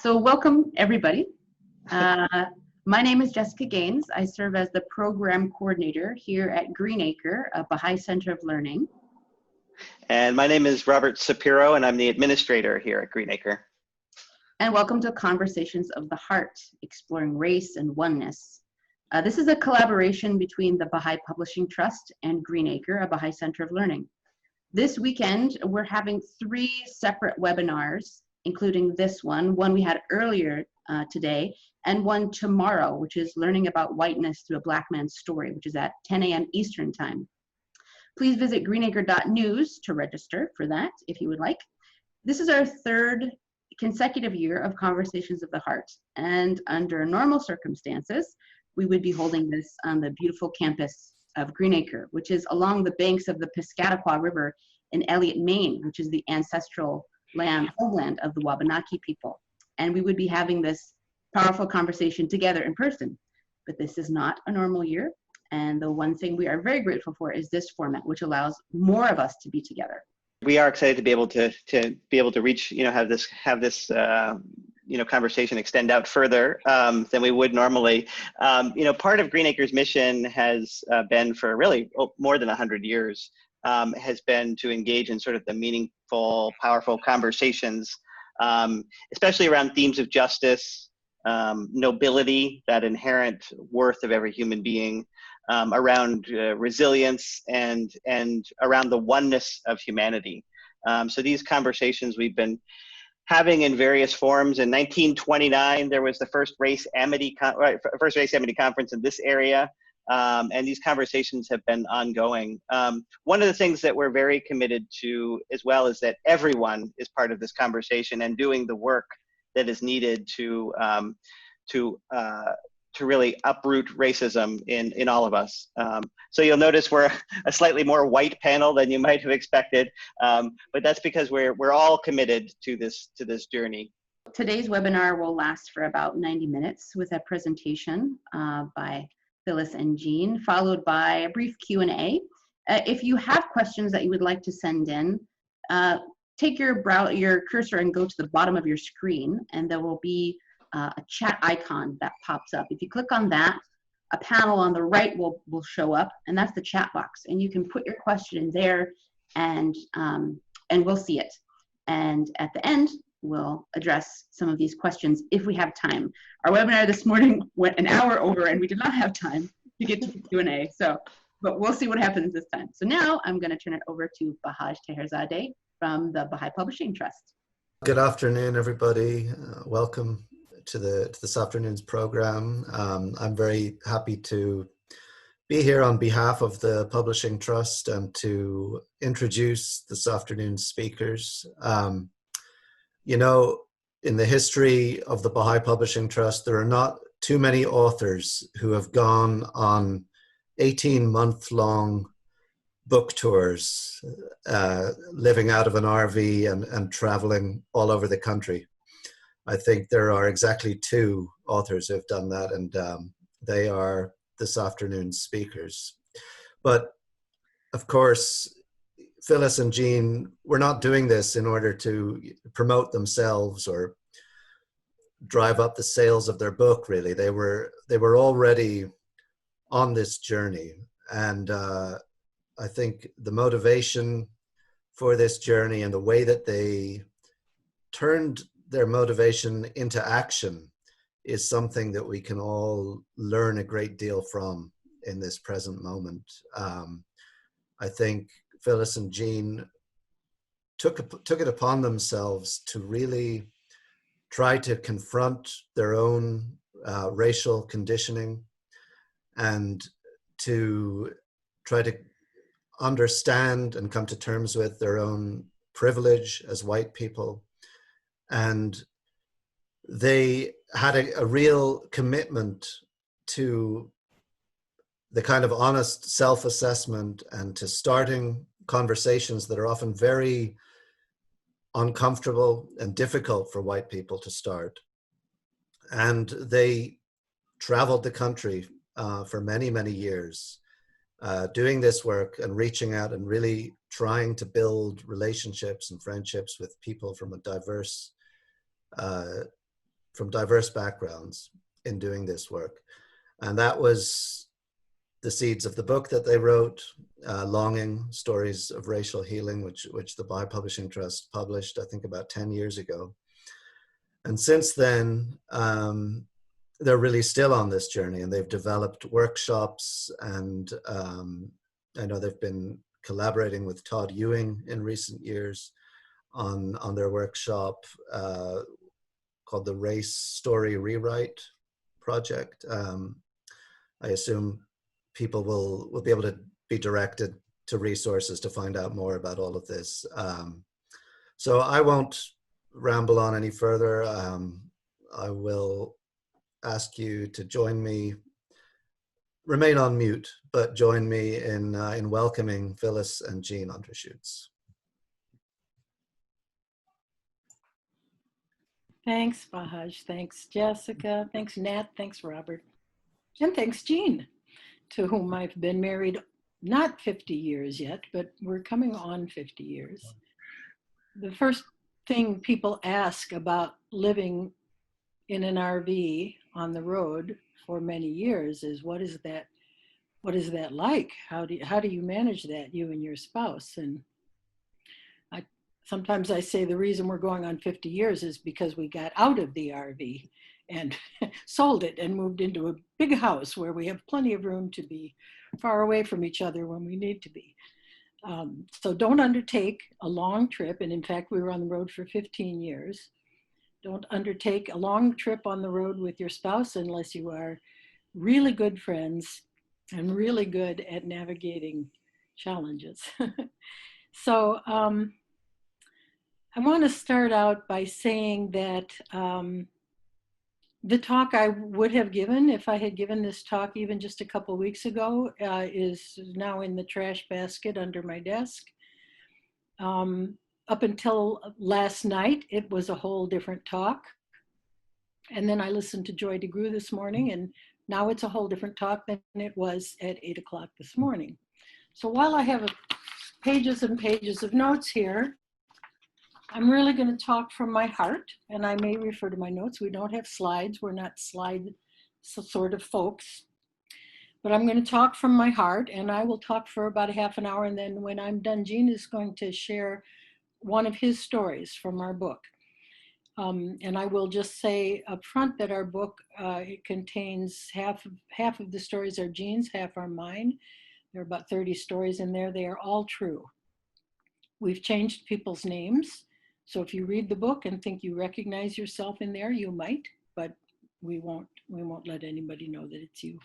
So welcome, everybody. My name is Jessica Gaines. I serve as the program coordinator here at Acre, a Bahá'í Center of Learning. And my name is Robert Sapiro, and I'm the administrator here at Acre. And welcome to Conversations of the Heart, exploring race and oneness. This is a collaboration between the Bahá'í Publishing Trust and Acre, a Bahá'í Center of Learning. This weekend, we're having 3 separate webinars, including this one we had earlier today, and one tomorrow, which is learning about whiteness through a Black man's story, which is at 10 a.m. Eastern time. Please visit greenacre.news to register for that if you would like. This is our 3rd consecutive year of Conversations of the Heart, and under normal circumstances, we would be holding this on the beautiful campus of Acre, which is along the banks of the Piscataqua River in Elliott, Maine, which is the ancestral homeland of the Wabanaki people. And we would be having this powerful conversation together in person. But this is not a normal year. And the one thing we are very grateful for is this format, which allows more of us to be together. We are excited to be able to reach, have this conversation extend out further than we would normally. Part of Acre's mission has been for really more than 100 years, has been to engage in sort of the meaningful, powerful conversations, especially around themes of justice, nobility, that inherent worth of every human being, around resilience, and around the oneness of humanity. So these conversations we've been having in various forms. In 1929, there was the first race amity conference in this area, and these conversations have been ongoing. One of the things that we're very committed to as well is that everyone is part of this conversation and doing the work that is needed to really uproot racism in all of us. So you'll notice we're a slightly more white panel than you might have expected, but that's because we're all committed to this journey. Today's webinar will last for about 90 minutes with a presentation by Phyllis and Gene, followed by a brief Q&A. If you have questions that you would like to send in, take your cursor and go to the bottom of your screen, and there will be a chat icon that pops up. If you click on that, a panel on the right will show up, and that's the chat box. And you can put your question in there, and we'll see it. And at the end, we'll address some of these questions if we have time. Our webinar this morning went an hour over, and we did not have time to get to the Q&A. But we'll see what happens this time. So now I'm going to turn it over to Bahaj Teherzadeh from the Bahá'í Publishing Trust. Good afternoon, everybody. Welcome to this afternoon's program. I'm very happy to be here on behalf of the Publishing Trust and to introduce this afternoon's speakers. In the history of the Bahá'í Publishing Trust, there are not too many authors who have gone on 18-month-long book tours, living out of an RV and traveling all over the country. I think there are exactly 2 authors who have done that, and they are this afternoon's speakers. But of course, Phyllis and Gene were not doing this in order to promote themselves or drive up the sales of their book, really. They were already on this journey, and I think the motivation for this journey and the way that they turned their motivation into action is something that we can all learn a great deal from in this present moment. I think Phyllis and Gene took it upon themselves to really try to confront their own racial conditioning and to try to understand and come to terms with their own privilege as white people. And they had a real commitment to the kind of honest self-assessment and to starting conversations that are often very uncomfortable and difficult for white people to start. And they traveled the country for many, many years, doing this work and reaching out and really trying to build relationships and friendships with people from a diverse from diverse backgrounds in doing this work. And that was the seeds of the book that they wrote, Longing, Stories of Racial Healing, which the Bahá'í Publishing Trust published, I think, about 10 years ago. And since then, they're really still on this journey, and they've developed workshops, and I know they've been collaborating with Todd Ewing in recent years on their workshop called the Race Story Rewrite Project. I assume people will be able to be directed to resources to find out more about all of this. So I won't ramble on any further. I will ask you to join me, remain on mute, but join me in welcoming Phyllis and Gene Unterschuetz. Thanks, Bahaj. Thanks, Jessica. Thanks, Nat. Thanks, Robert. And thanks, Gene, to whom I've been married not 50 years yet, but we're coming on 50 years. The first thing people ask about living in an RV on the road for many years is, what is that like? How do you manage that, you and your spouse? And sometimes I say the reason we're going on 50 years is because we got out of the RV and sold it and moved into a big house where we have plenty of room to be far away from each other when we need to be. So don't undertake a long trip. And in fact, we were on the road for 15 years. Don't undertake a long trip on the road with your spouse unless you are really good friends and really good at navigating challenges. So I want to start out by saying that the talk I would have given if I had given this talk even just a couple weeks ago is now in the trash basket under my desk. Up until last night, it was a whole different talk. And then I listened to Joy DeGruy this morning, and now it's a whole different talk than it was at 8 o'clock this morning. So while I have pages and pages of notes here, I'm really going to talk from my heart, and I may refer to my notes. We don't have slides. We're not slide sort of folks. But I'm going to talk from my heart, and I will talk for about a half an hour, and then when I'm done, Gene is going to share one of his stories from our book. And I will just say up front that our book, it contains half of the stories are Gene's, half are mine. There are about 30 stories in there. They are all true. We've changed people's names. So if you read the book and think you recognize yourself in there, you might, but we won't let anybody know that it's you.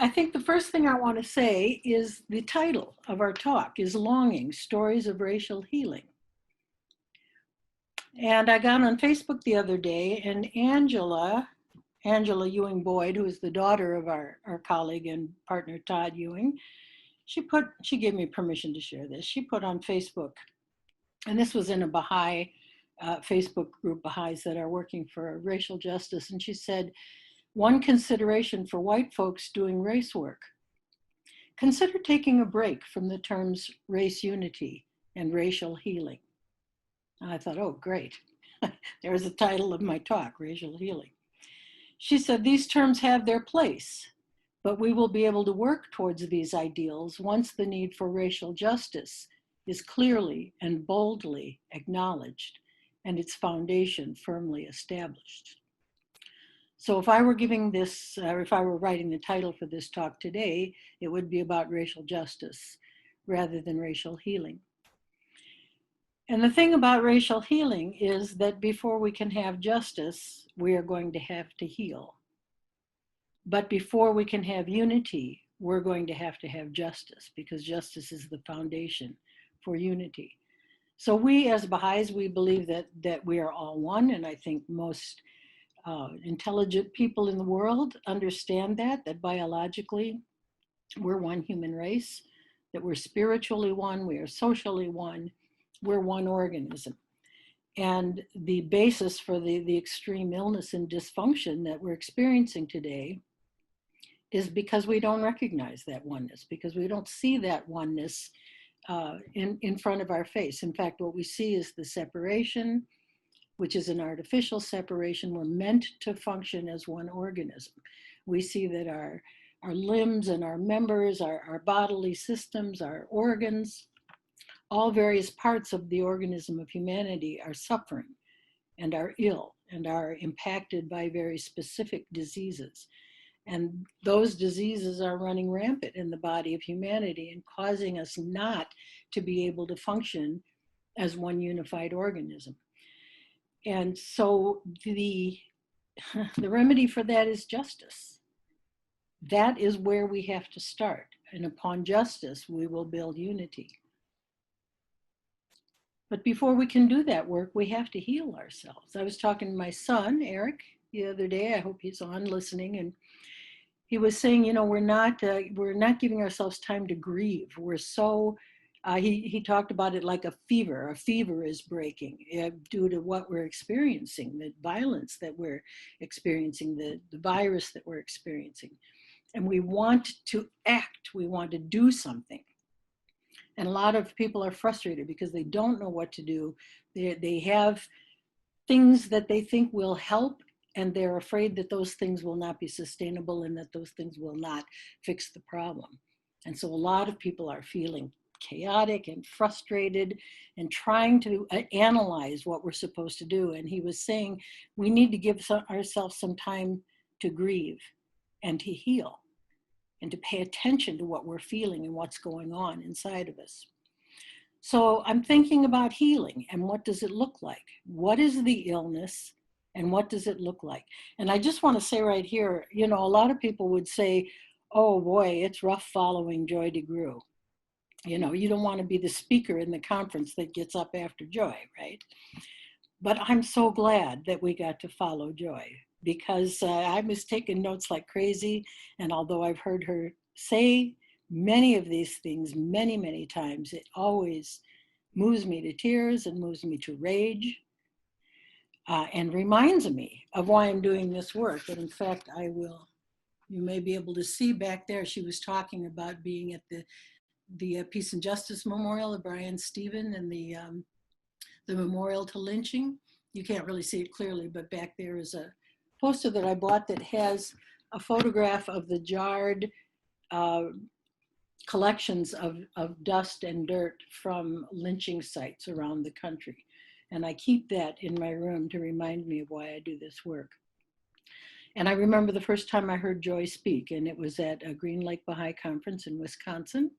I think the first thing I want to say is the title of our talk is Longing, Stories of Racial Healing. And I got on Facebook the other day, and Angela Ewing Boyd, who is the daughter of our colleague and partner Todd Ewing, she gave me permission to share this. She put on Facebook, and this was in a Baha'i Facebook group, Baha'is that are working for racial justice, and she said, one consideration for white folks doing race work: consider taking a break from the terms race unity and racial healing. And I thought, oh, great. There's the title of my talk, Racial Healing. She said, these terms have their place, but we will be able to work towards these ideals once the need for racial justice is clearly and boldly acknowledged and its foundation firmly established. So if I were giving this, or if I were writing the title for this talk today, it would be about racial justice rather than racial healing. And the thing about racial healing is that before we can have justice, we are going to have to heal. But before we can have unity, we're going to have justice, because justice is the foundation for unity. So we as Baha'is, we believe that we are all one, and I think most intelligent people in the world understand that biologically we're one human race, that we're spiritually one, we are socially one, we're one organism. And the basis for the extreme illness and dysfunction that we're experiencing today is because we don't recognize that oneness, because we don't see that oneness in front of our face. In fact, what we see is the separation, which is an artificial separation. We're meant to function as one organism. We see that our limbs and our members, our bodily systems, our organs, all various parts of the organism of humanity are suffering and are ill and are impacted by very specific diseases. And those diseases are running rampant in the body of humanity and causing us not to be able to function as one unified organism. And so the remedy for that is justice. That is where we have to start. And upon justice, we will build unity. But before we can do that work, we have to heal ourselves. I was talking to my son, Eric, the other day. I hope he's on listening. And he was saying, you know, we're not giving ourselves time to grieve. We're so, he talked about it like a fever. A fever is breaking due to what we're experiencing, the violence that we're experiencing, the virus that we're experiencing. And we want to act, we want to do something. And a lot of people are frustrated because they don't know what to do. They have things that they think will help, and they're afraid that those things will not be sustainable and that those things will not fix the problem. And so a lot of people are feeling chaotic and frustrated and trying to analyze what we're supposed to do. And he was saying, we need to give ourselves some time to grieve and to heal and to pay attention to what we're feeling and what's going on inside of us. So I'm thinking about healing and what does it look like? What is the illness and what does it look like? And I just want to say right here, you know, a lot of people would say, oh boy, it's rough following Joy DeGruy. You know, you don't want to be the speaker in the conference that gets up after Joy, right? But I'm so glad that we got to follow Joy, because I was taking notes like crazy. And although I've heard her say many of these things many, many times, it always moves me to tears and moves me to rage and reminds me of why I'm doing this work. And in fact, you may be able to see back there, she was talking about being at the Peace and Justice Memorial of Brian Stephen and the memorial to lynching. You can't really see it clearly, but back there is a poster that I bought that has a photograph of the jarred collections of dust and dirt from lynching sites around the country. And I keep that in my room to remind me of why I do this work. And I remember the first time I heard Joy speak, and it was at a Green Lake Bahá'í conference in Wisconsin,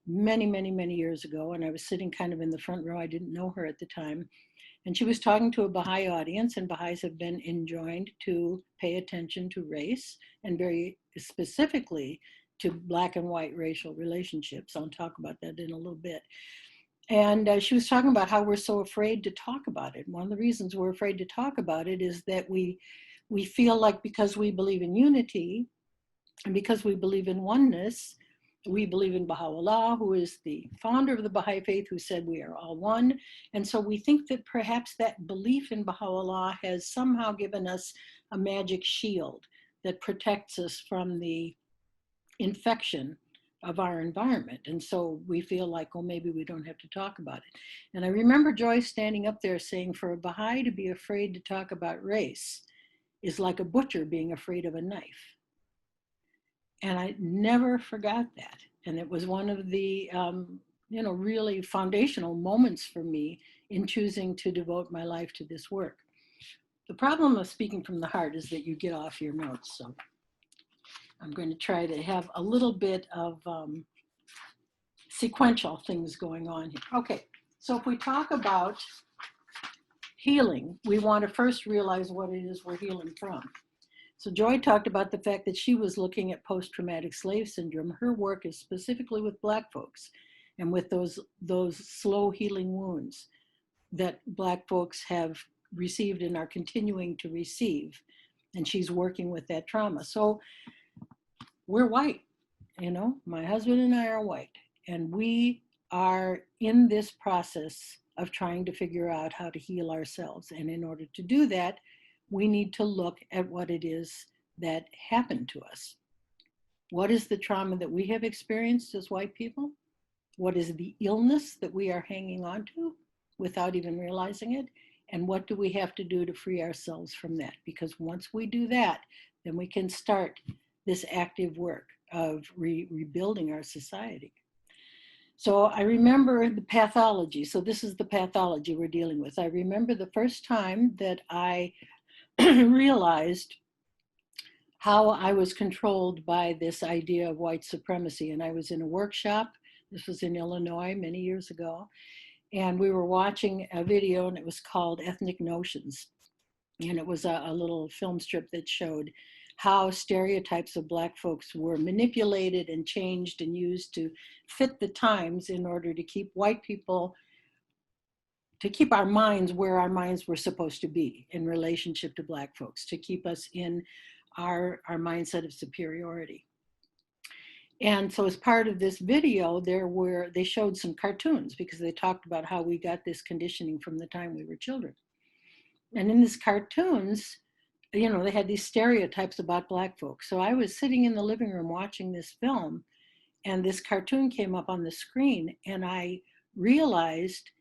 many, many, many years ago. And I was sitting kind of in the front row. I didn't know her at the time. And she was talking to a Bahá'í audience, and Baha'is have been enjoined to pay attention to race, and very specifically to Black and white racial relationships. I'll talk about that in a little bit. And she was talking about how we're so afraid to talk about it. One of the reasons we're afraid to talk about it is that we feel like because we believe in unity and because we believe in oneness, we believe in Baha'u'llah, who is the founder of the Baha'i faith, who said we are all one. And so we think that perhaps that belief in Baha'u'llah has somehow given us a magic shield that protects us from the infection of our environment. And so we feel like, well, maybe we don't have to talk about it. And I remember Joy standing up there saying, for a Baha'i to be afraid to talk about race is like a butcher being afraid of a knife. And I never forgot that. And it was one of the, really foundational moments for me in choosing to devote my life to this work. The problem of speaking from the heart is that you get off your notes. So I'm going to try to have a little bit of sequential things going on here. Okay, so if we talk about healing, we want to first realize what it is we're healing from. So Joy talked about the fact that she was looking at post-traumatic slave syndrome. Her work is specifically with Black folks and with those slow healing wounds that Black folks have received and are continuing to receive. And she's working with that trauma. So we're white, my husband and I are white. And we are in this process of trying to figure out how to heal ourselves. And in order to do that, we need to look at what it is that happened to us. What is the trauma that we have experienced as white people? What is the illness that we are hanging on to without even realizing it? And what do we have to do to free ourselves from that? Because once we do that, then we can start this active work of rebuilding our society. So I remember the pathology. So this is the pathology we're dealing with. I remember the first time that I realized how I was controlled by this idea of white supremacy. And I was in a workshop. This was in Illinois many years ago. And we were watching a video, and it was called Ethnic Notions. And it was a little film strip that showed how stereotypes of Black folks were manipulated and changed and used to fit the times in order to keep white people, to keep our minds where our minds were supposed to be in relationship to Black folks, to keep us in our mindset of superiority. And so as part of this video, they showed some cartoons because they talked about how we got this conditioning from the time we were children. And in these cartoons, you know, they had these stereotypes about Black folks. So I was sitting in the living room watching this film, and this cartoon came up on the screen, and I realized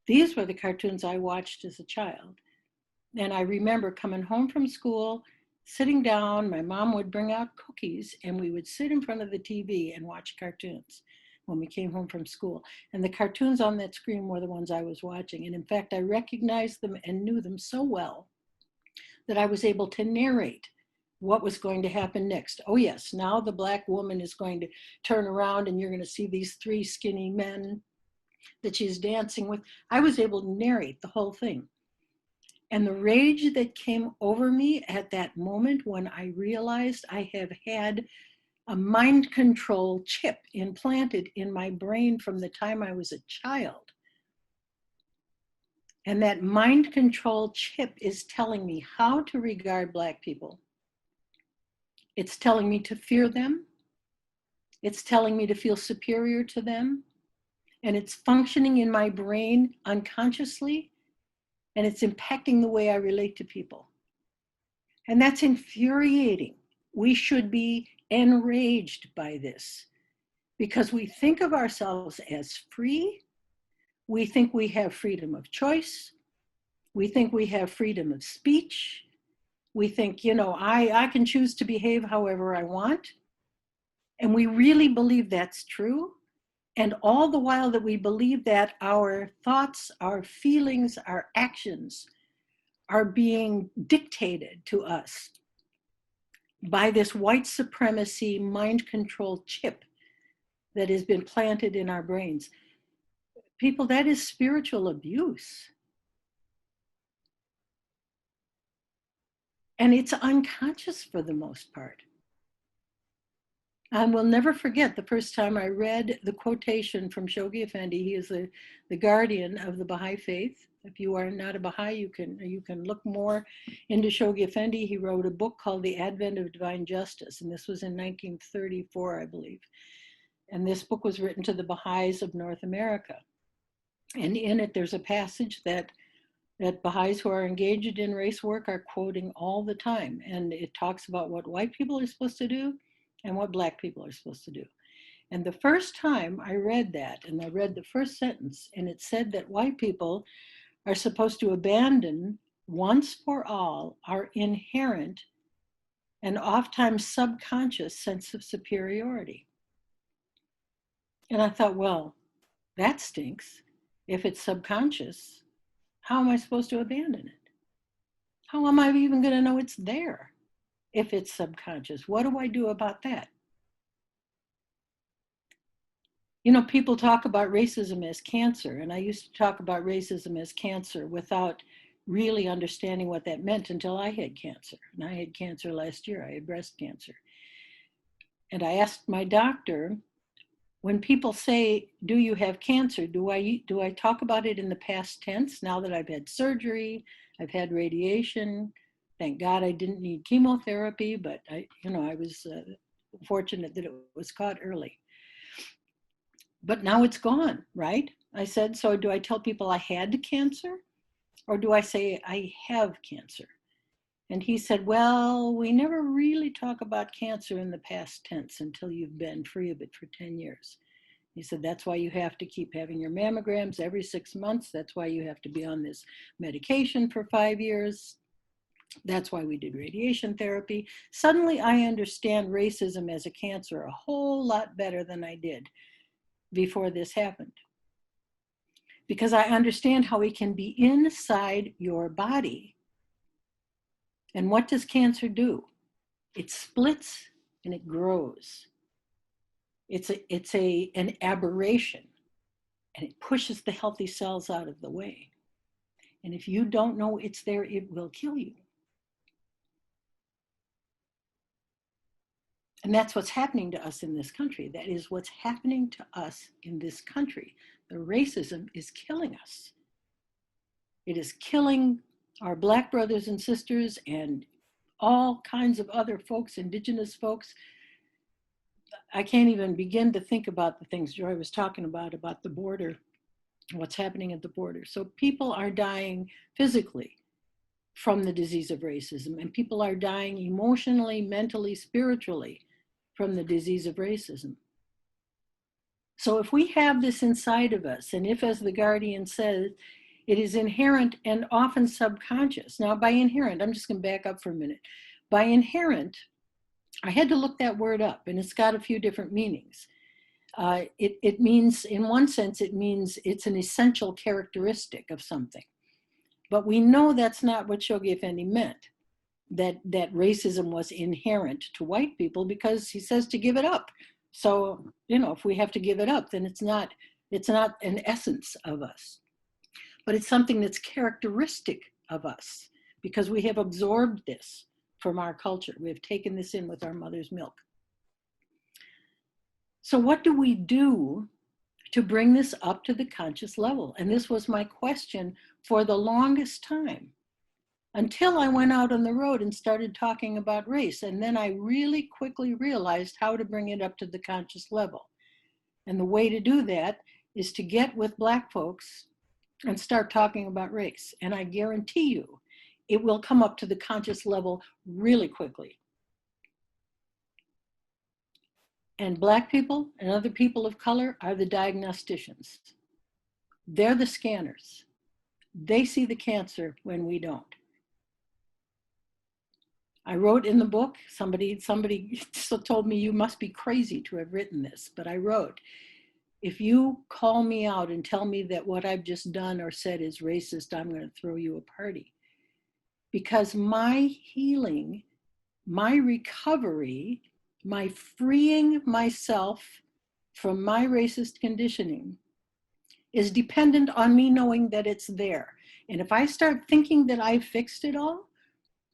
these were the cartoons I watched as a child. And I remember coming home from school, sitting down, my mom would bring out cookies, and we would sit in front of the TV and watch cartoons when we came home from school. And the cartoons on that screen were the ones I was watching. And in fact, I recognized them and knew them so well that I was able to narrate what was going to happen next. Oh yes, now the Black woman is going to turn around and you're going to see these three skinny men that she's dancing with. I was able to narrate the whole thing. And the rage that came over me at that moment when I realized I have had a mind control chip implanted in my brain from the time I was a child. And that mind control chip is telling me how to regard Black people. It's telling me to fear them. It's telling me to feel superior to them. And it's functioning in my brain unconsciously. And it's impacting the way I relate to people. And that's infuriating. We should be enraged by this because we think of ourselves as free. We think we have freedom of choice. We think we have freedom of speech. We think, you know, I can choose to behave however I want. And we really believe that's true. And all the while that we believe that, our thoughts, our feelings, our actions are being dictated to us by this white supremacy mind control chip that has been planted in our brains. People, that is spiritual abuse. And it's unconscious for the most part. I will never forget the first time I read the quotation from Shoghi Effendi. He is the guardian of the Baha'i faith. If you are not a Baha'i, you can look more into Shoghi Effendi. He wrote a book called The Advent of Divine Justice, and this was in 1934, I believe. And this book was written to the Baha'is of North America. And in it, there's a passage that Baha'is who are engaged in race work are quoting all the time. And it talks about what white people are supposed to do and what Black people are supposed to do. And the first time I read that, and I read the first sentence, and it said that white people are supposed to abandon once for all our inherent and oftentimes subconscious sense of superiority. And I thought, well, that stinks. If it's subconscious, how am I supposed to abandon it? How am I even going to know it's there if it's subconscious? What do I do about that? You know, people talk about racism as cancer, and I used to talk about racism as cancer without really understanding what that meant until I had cancer. And I had cancer last year. I had breast cancer. And I asked my doctor, when people say, do you have cancer? Do I talk about it in the past tense now that I've had surgery, I've had radiation? Thank God I didn't need chemotherapy, but I was fortunate that it was caught early. But now it's gone, right? I said, so do I tell people I had cancer? Or do I say I have cancer? And he said, well, we never really talk about cancer in the past tense until you've been free of it for 10 years. He said, that's why you have to keep having your mammograms every 6 months. That's why you have to be on this medication for 5 years. That's why we did radiation therapy. Suddenly I understand racism as a cancer a whole lot better than I did before this happened. Because I understand how it can be inside your body. And what does cancer do? It splits and it grows. It's an aberration, and it pushes the healthy cells out of the way. And if you don't know it's there, it will kill you. And that's what's happening to us in this country. That is what's happening to us in this country. The racism is killing us. It is killing our Black brothers and sisters and all kinds of other folks, indigenous folks. I can't even begin to think about the things Joy was talking about the border, what's happening at the border. So people are dying physically from the disease of racism, and people are dying emotionally, mentally, spiritually from the disease of racism. So if we have this inside of us, and if, as the Guardian says, it is inherent and often subconscious. Now, by inherent, I'm just going to back up for a minute. By inherent, I had to look that word up, and it's got a few different meanings. It means, in one sense, it means it's an essential characteristic of something. But we know that's not what Shoghi Effendi meant, that racism was inherent to white people, because he says to give it up. So, if we have to give it up, then it's not an essence of us. But it's something that's characteristic of us, because we have absorbed this from our culture. We have taken this in with our mother's milk. So what do we do to bring this up to the conscious level? And this was my question for the longest time, until I went out on the road and started talking about race. And then I really quickly realized how to bring it up to the conscious level. And the way to do that is to get with Black folks and start talking about race. And I guarantee you, it will come up to the conscious level really quickly. And Black people and other people of color are the diagnosticians. They're the scanners. They see the cancer when we don't. I wrote in the book, somebody told me, you must be crazy to have written this, but I wrote, if you call me out and tell me that what I've just done or said is racist, I'm going to throw you a party. Because my healing, my recovery, my freeing myself from my racist conditioning is dependent on me knowing that it's there. And if I start thinking that I've fixed it all,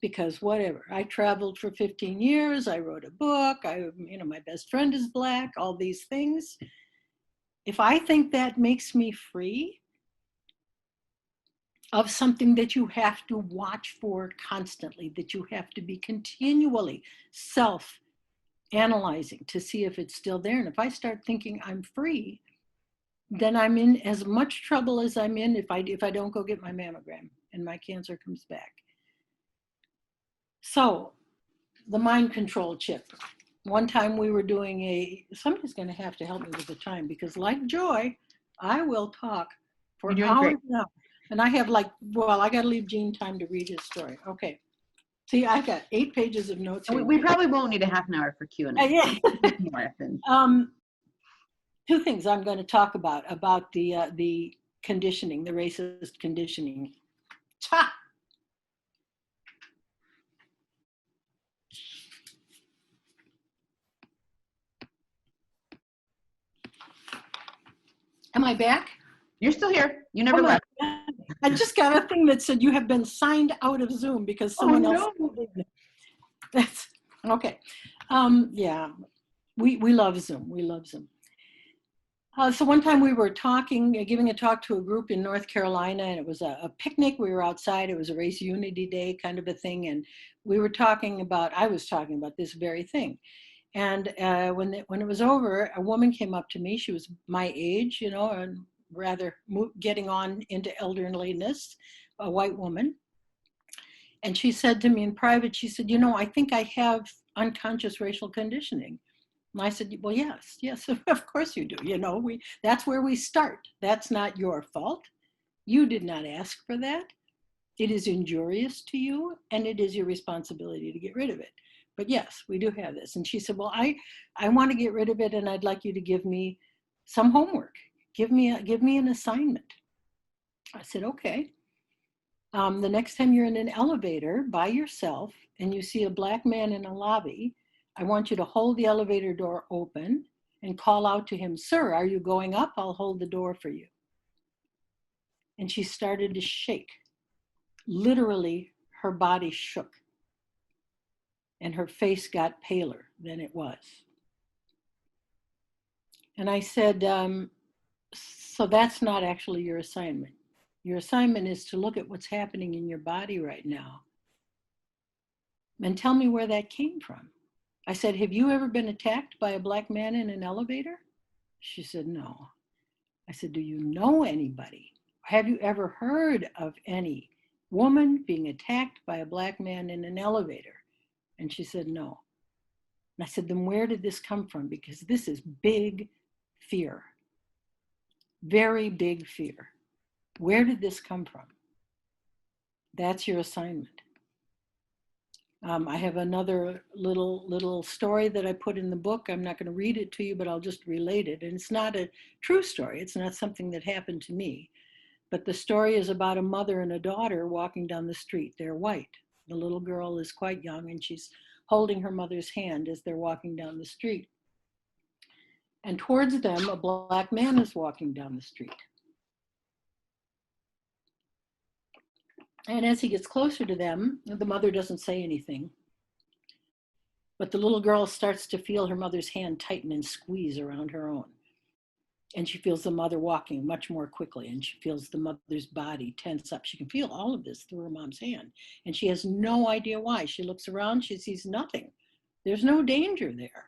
because whatever, I traveled for 15 years, I wrote a book, my best friend is Black, all these things. If I think that makes me free of something that you have to watch for constantly, that you have to be continually self-analyzing to see if it's still there. And if I start thinking I'm free, then I'm in as much trouble as I'm in if I don't go get my mammogram and my cancer comes back. So the mind control chip. One time we were doing somebody's going to have to help me with the time, because like Joy, I will talk for hours now. And I have I got to leave Gene time to read his story. Okay. See, I've got 8 pages of notes here. We probably won't need a half an hour for Q&A. Yeah. 2 things I'm going to talk about the conditioning, the racist conditioning. Ha! Am I back? You're still here. You never left. I just got a thing that said you have been signed out of Zoom because someone else. That's okay. Yeah, we love Zoom. We love Zoom. So one time we were giving a talk to a group in North Carolina, and it was a picnic. We were outside. It was a race unity day kind of a thing, and I was talking about this very thing. And when it was over, a woman came up to me. She was my age, and rather getting on into elderliness, a white woman. And she said to me in private, she said, I think I have unconscious racial conditioning. And I said, well, yes, of course you do. You know, that's where we start. That's not your fault. You did not ask for that. It is injurious to you, and it is your responsibility to get rid of it. But yes, we do have this. And she said, well, I want to get rid of it, and I'd like you to give me some homework. Give me an assignment. I said, okay. The next time you're in an elevator by yourself and you see a black man in a lobby, I want you to hold the elevator door open and call out to him, sir, are you going up? I'll hold the door for you. And she started to shake. Literally, her body shook. And her face got paler than it was. And I said, so that's not actually your assignment. Your assignment is to look at what's happening in your body right now and tell me where that came from. I said, have you ever been attacked by a black man in an elevator? She said, no. I said, do you know anybody? Have you ever heard of any woman being attacked by a black man in an elevator? And she said, no. And I said, then where did this come from? Because this is big fear, very big fear. Where did this come from? That's your assignment. I have another little story that I put in the book. I'm not going to read it to you, but I'll just relate it. And it's not a true story. It's not something that happened to me. But the story is about a mother and a daughter walking down the street. They're white. The little girl is quite young, and she's holding her mother's hand as they're walking down the street. And towards them, a black man is walking down the street. And as he gets closer to them, the mother doesn't say anything. But the little girl starts to feel her mother's hand tighten and squeeze around her own. And she feels the mother walking much more quickly, and she feels the mother's body tense up. She can feel all of this through her mom's hand. And she has no idea why. She looks around, she sees nothing. There's no danger there.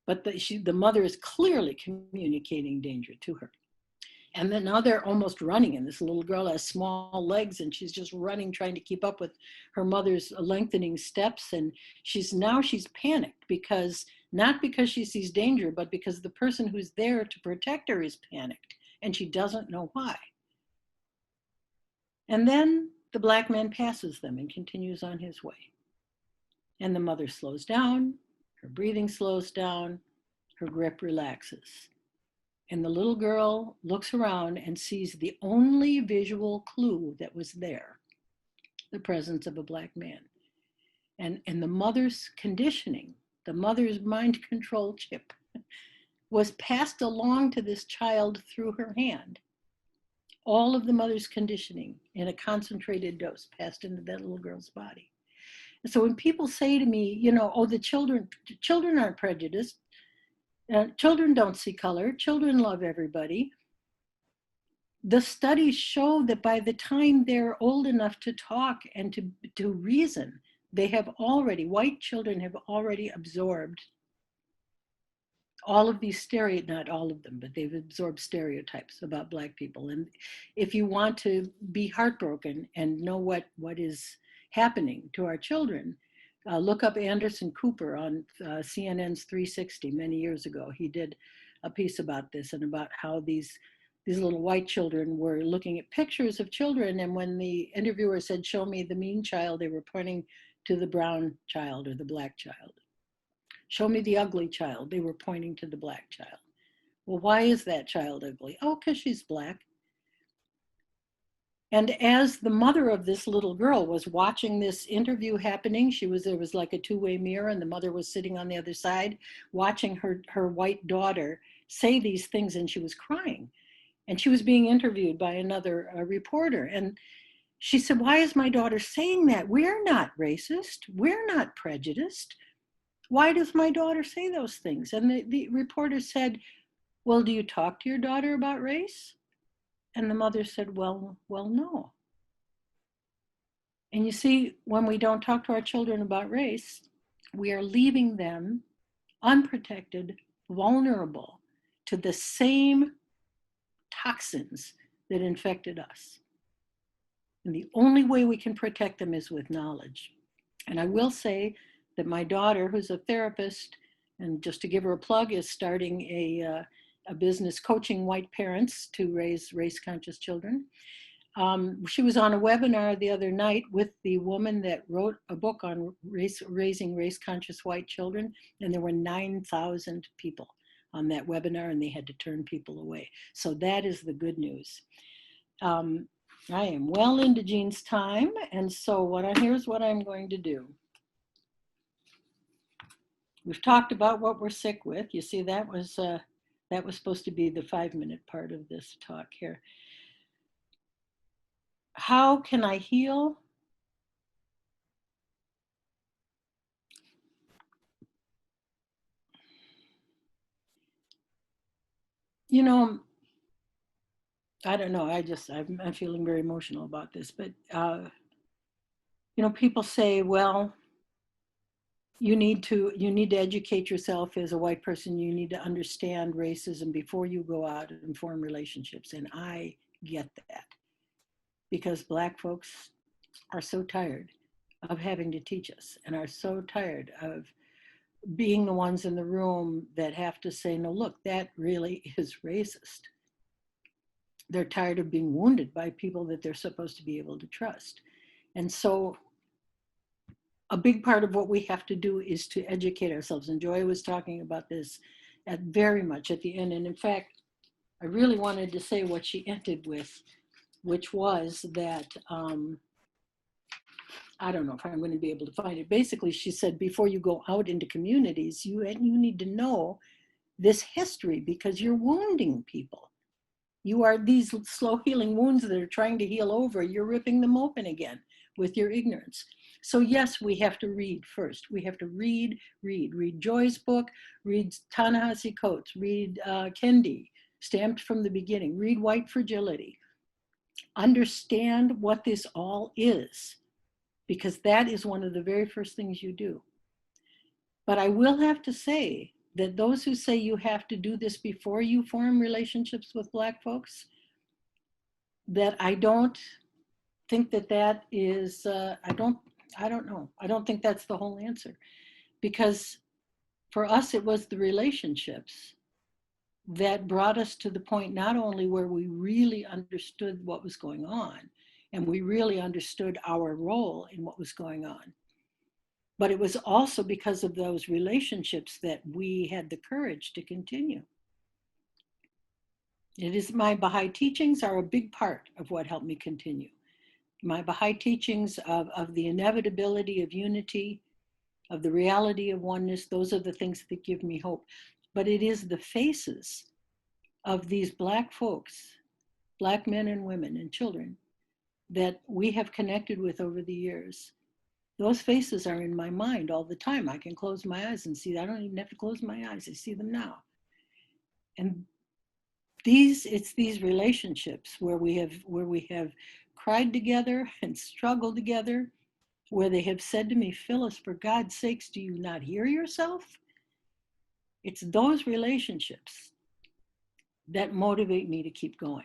But the mother is clearly communicating danger to her. And then now they're almost running, and this little girl has small legs, and she's just running, trying to keep up with her mother's lengthening steps. And she's panicked, not because she sees danger, but because the person who's there to protect her is panicked, and she doesn't know why. And then the black man passes them and continues on his way. And the mother slows down, her breathing slows down, her grip relaxes. And the little girl looks around and sees the only visual clue that was there, the presence of a black man. And the mother's conditioning, the mother's mind control chip, was passed along to this child through her hand. All of the mother's conditioning in a concentrated dose passed into that little girl's body. And so when people say to me, oh, the children aren't prejudiced, children don't see color, children love everybody. The studies show that by the time they're old enough to talk and to reason, white children have already absorbed all of these not all of them, but they've absorbed stereotypes about Black people. And if you want to be heartbroken and know what is happening to our children, look up Anderson Cooper on CNN's 360 many years ago. He did a piece about this and about how these little white children were looking at pictures of children, and when the interviewer said, show me the mean child, they were pointing to the brown child or the Black child. Show me the ugly child, they were pointing to the Black child. Well, why is that child ugly? Oh, because she's Black. And as the mother of this little girl was watching this interview happening, there was like a two-way mirror, and the mother was sitting on the other side watching her white daughter say these things, and she was crying. And she was being interviewed by another reporter. And she said, why is my daughter saying that? We're not racist. We're not prejudiced. Why does my daughter say those things? And the reporter said, well, do you talk to your daughter about race? And the mother said, well, no. And you see, when we don't talk to our children about race, we are leaving them unprotected, vulnerable to the same toxins that infected us. And the only way we can protect them is with knowledge. And I will say that my daughter, who's a therapist and just to give her a plug, is starting a business coaching white parents to raise race-conscious children. She was on a webinar the other night with the woman that wrote a book on raising race-conscious white children, and there were 9,000 people on that webinar, and they had to turn people away. So that is the good news. I am well into Jean's time, and so here's what I'm going to do. We've talked about what we're sick with. You see, that was supposed to be the 5-minute part of this talk here. How can I heal? You know, I don't know. I'm feeling very emotional about this, but you know, people say, well, you need to educate yourself as a white person. You need to understand racism before you go out and form relationships. And I get that, because Black folks are so tired of having to teach us, and are so tired of being the ones in the room that have to say, no, look, that really is racist. They're tired of being wounded by people that they're supposed to be able to trust. And so a big part of what we have to do is to educate ourselves. And Joy was talking about this very much at the end. And in fact, I really wanted to say what she ended with, which was that, I don't know if I'm going to be able to find it. Basically, she said, before you go out into communities, you need to know this history, because you're wounding people. You are these slow healing wounds that are trying to heal over. You're ripping them open again with your ignorance. So yes, we have to read first. We have to read Joy's book, read Ta-Nehisi Coates, read Kendi, Stamped from the Beginning, read White Fragility. Understand what this all is, because that is one of the very first things you do. But I will have to say that those who say you have to do this before you form relationships with Black folks, that I don't think that is, I don't know. I don't think that's the whole answer. Because for us, it was the relationships that brought us to the point not only where we really understood what was going on, and we really understood our role in what was going on, but it was also because of those relationships that we had the courage to continue. My Baha'i teachings are a big part of what helped me continue. My Baha'i teachings of the inevitability of unity, of the reality of oneness, those are the things that give me hope. But it is the faces of these Black folks, Black men and women and children, that we have connected with over the years. Those faces are in my mind all the time. I can close my eyes and see. I don't even have to close my eyes. I see them now. And it's these relationships where we have cried together and struggled together, where they have said to me, Phyllis, for God's sakes, do you not hear yourself? It's those relationships that motivate me to keep going.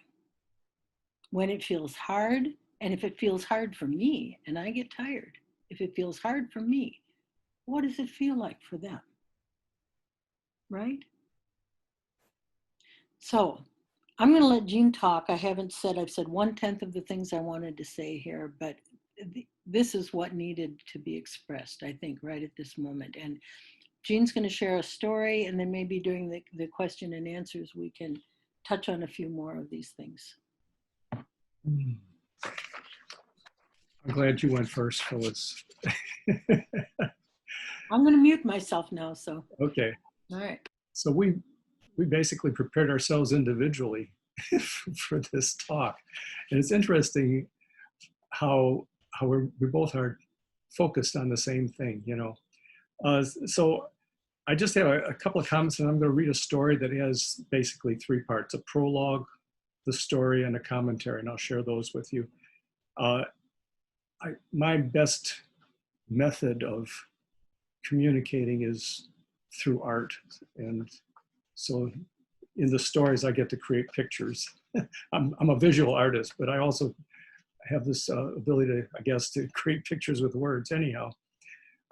When it feels hard, and if it feels hard for me, and I get tired, if it feels hard for me, what does it feel like for them? Right? So I'm going to let Jean talk. I've said 1/10 of the things I wanted to say here, but this is what needed to be expressed, I think, right at this moment. And Jean's going to share a story, and then maybe during the question and answers, we can touch on a few more of these things. I'm glad you went first, Phyllis. I'm going to mute myself now, so. Okay. All right. So we basically prepared ourselves individually for this talk. And it's interesting how we both are focused on the same thing, you know. So I just have a couple of comments, and I'm going to read a story that has basically 3 parts: a prologue, the story, and a commentary, and I'll share those with you. My best method of communicating is through art, and so in the stories I get to create pictures. I'm a visual artist, but I also have this ability to, I guess, to create pictures with words anyhow.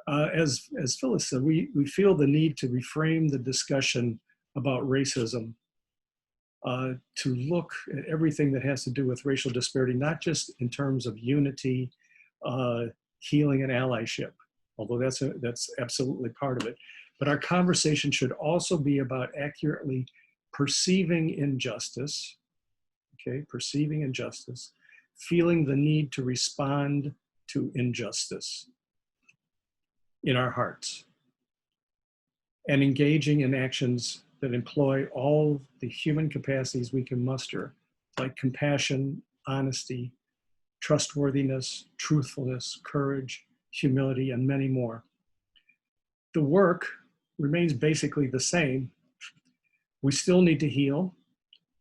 As Phyllis said, we feel the need to reframe the discussion about racism to look at everything that has to do with racial disparity, not just in terms of unity, healing, and allyship, although that's absolutely part of it. But our conversation should also be about accurately perceiving injustice, okay, perceiving injustice, feeling the need to respond to injustice in our hearts, and engaging in actions that employ all the human capacities we can muster, like compassion, honesty, trustworthiness, truthfulness, courage, humility, and many more. The work remains basically the same. We still need to heal.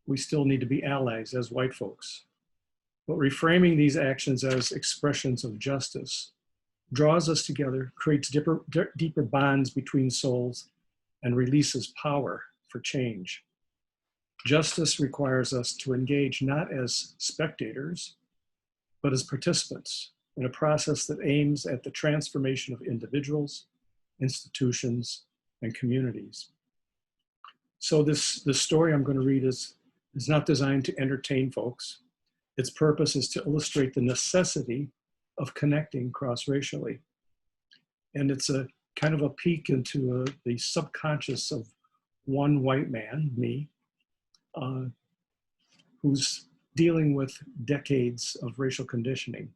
We still need to be allies as white folks. But reframing these actions as expressions of justice draws us together, creates deeper bonds between souls, and releases power for change. Justice requires us to engage not as spectators, but as participants in a process that aims at the transformation of individuals, institutions, and communities. So this story I'm going to read is not designed to entertain folks. Its purpose is to illustrate the necessity of connecting cross-racially. And it's a kind of a peek into the subconscious of one white man, me, who's dealing with decades of racial conditioning.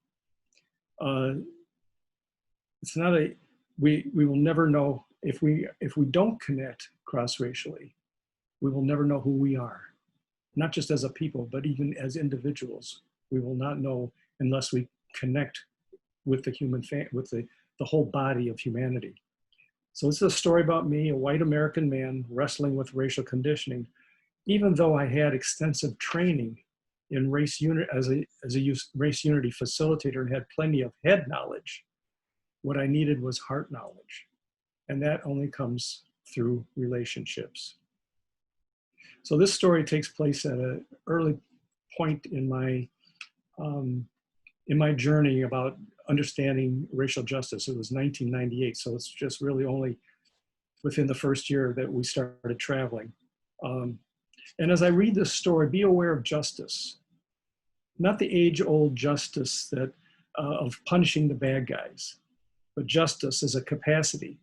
It's not a, we will never know, if we don't connect cross-racially, we will never know who we are. Not just as a people, but even as individuals. We will not know unless we connect with the with the whole body of humanity. So it's a story about me, a white American man wrestling with racial conditioning. Even though I had extensive training in race unity as a race unity facilitator and had plenty of head knowledge, what I needed was heart knowledge. And that only comes through relationships. So this story takes place at an early point in my journey about understanding racial justice. It was 1998, so it's just really only within the first year that we started traveling. And as I read this story, be aware of justice, not the age-old justice that of punishing the bad guys, but justice as a capacity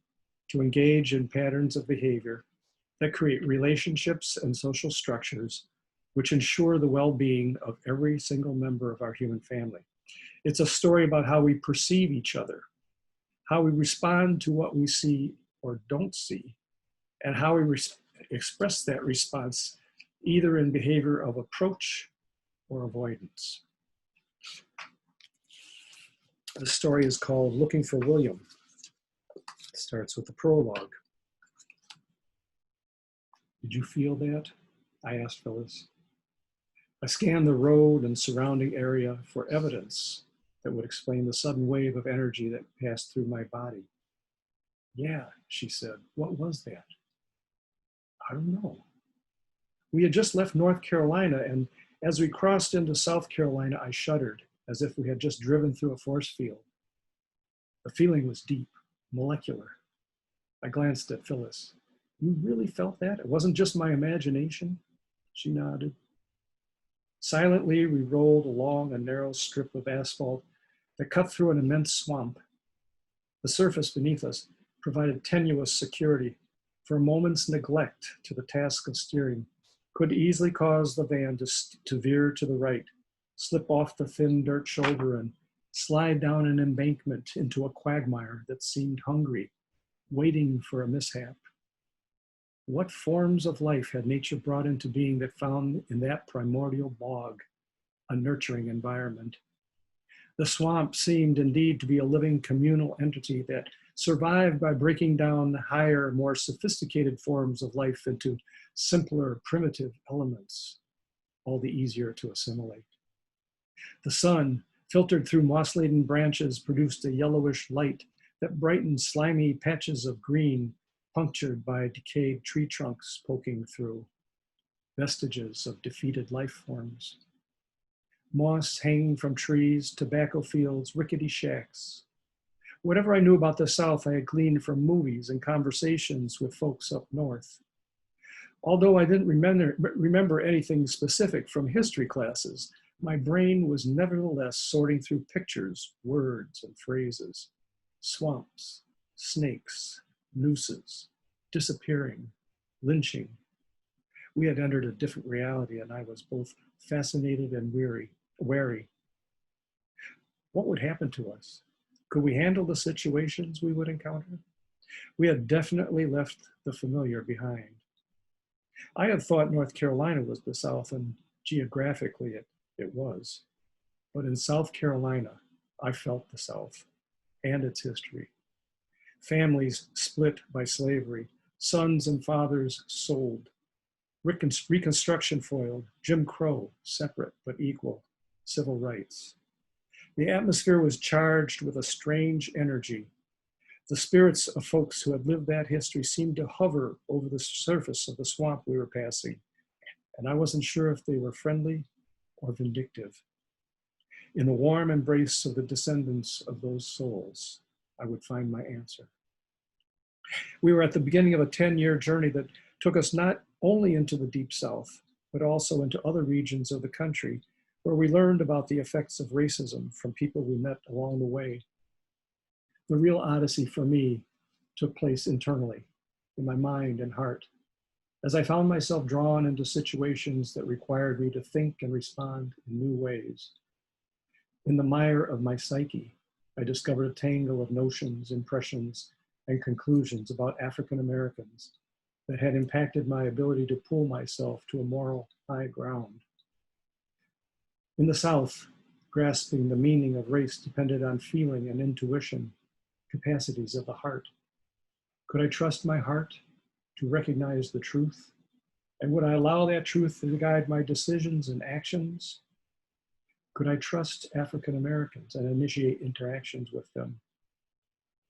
to engage in patterns of behavior that create relationships and social structures which ensure the well-being of every single member of our human family. It's a story about how we perceive each other, how we respond to what we see or don't see, and how we express that response either in behavior of approach or avoidance. The story is called Looking for William. It starts with the prologue. Did you feel that? I asked Phyllis. I scanned the road and surrounding area for evidence that would explain the sudden wave of energy that passed through my body. Yeah, she said. What was that? I don't know. We had just left North Carolina, and as we crossed into South Carolina, I shuddered, as if we had just driven through a force field. The feeling was deep, molecular. I glanced at Phyllis. You really felt that? It wasn't just my imagination? She nodded. Silently, we rolled along a narrow strip of asphalt that cut through an immense swamp. The surface beneath us provided tenuous security, for a moment's neglect to the task of steering could easily cause the van to veer to the right, slip off the thin dirt shoulder, and slide down an embankment into a quagmire that seemed hungry, waiting for a mishap. What forms of life had nature brought into being that found in that primordial bog a nurturing environment? The swamp seemed indeed to be a living communal entity that survived by breaking down higher, more sophisticated forms of life into simpler, primitive elements, all the easier to assimilate. The sun, filtered through moss-laden branches, produced a yellowish light that brightened slimy patches of green, punctured by decayed tree trunks poking through, vestiges of defeated life forms. Moss hanging from trees, tobacco fields, rickety shacks. Whatever I knew about the South, I had gleaned from movies and conversations with folks up north. Although I didn't remember anything specific from history classes, my brain was nevertheless sorting through pictures, words, and phrases. Swamps, snakes, nooses, disappearing, lynching. We had entered a different reality, and I was both fascinated and wary. What would happen to us? Could we handle the situations we would encounter? We had definitely left the familiar behind. I had thought North Carolina was the South, and geographically it was. But in South Carolina, I felt the South and its history. Families split by slavery, sons and fathers sold, Reconstruction foiled, Jim Crow, separate but equal, civil rights. The atmosphere was charged with a strange energy. The spirits of folks who had lived that history seemed to hover over the surface of the swamp we were passing, and I wasn't sure if they were friendly or vindictive. In the warm embrace of the descendants of those souls, I would find my answer. We were at the beginning of a 10-year journey that took us not only into the Deep South, but also into other regions of the country where we learned about the effects of racism from people we met along the way. The real odyssey for me took place internally, in my mind and heart, as I found myself drawn into situations that required me to think and respond in new ways. In the mire of my psyche, I discovered a tangle of notions, impressions, and conclusions about African Americans that had impacted my ability to pull myself to a moral high ground. In the South, grasping the meaning of race depended on feeling and intuition, capacities of the heart. Could I trust my heart to recognize the truth? And would I allow that truth to guide my decisions and actions? Could I trust African Americans and initiate interactions with them?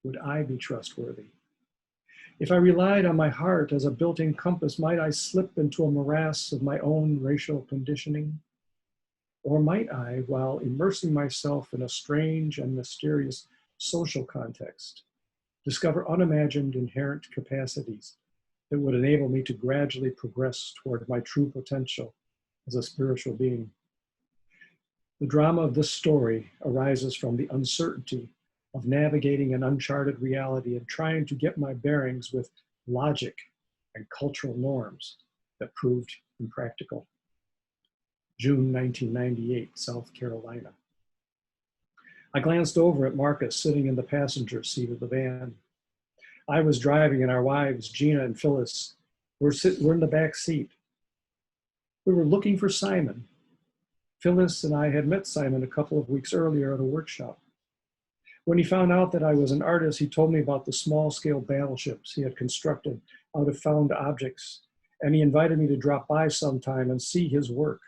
Would I be trustworthy? If I relied on my heart as a built-in compass, might I slip into a morass of my own racial conditioning? Or might I, while immersing myself in a strange and mysterious social context, discover unimagined inherent capacities that would enable me to gradually progress toward my true potential as a spiritual being? The drama of this story arises from the uncertainty of navigating an uncharted reality and trying to get my bearings with logic and cultural norms that proved impractical. June 1998, South Carolina. I glanced over at Marcus sitting in the passenger seat of the van. I was driving and our wives, Gina and Phyllis, were in the back seat. We were looking for Simon. Phyllis and I had met Simon a couple of weeks earlier at a workshop. When he found out that I was an artist, he told me about the small-scale battleships he had constructed out of found objects, and he invited me to drop by sometime and see his work.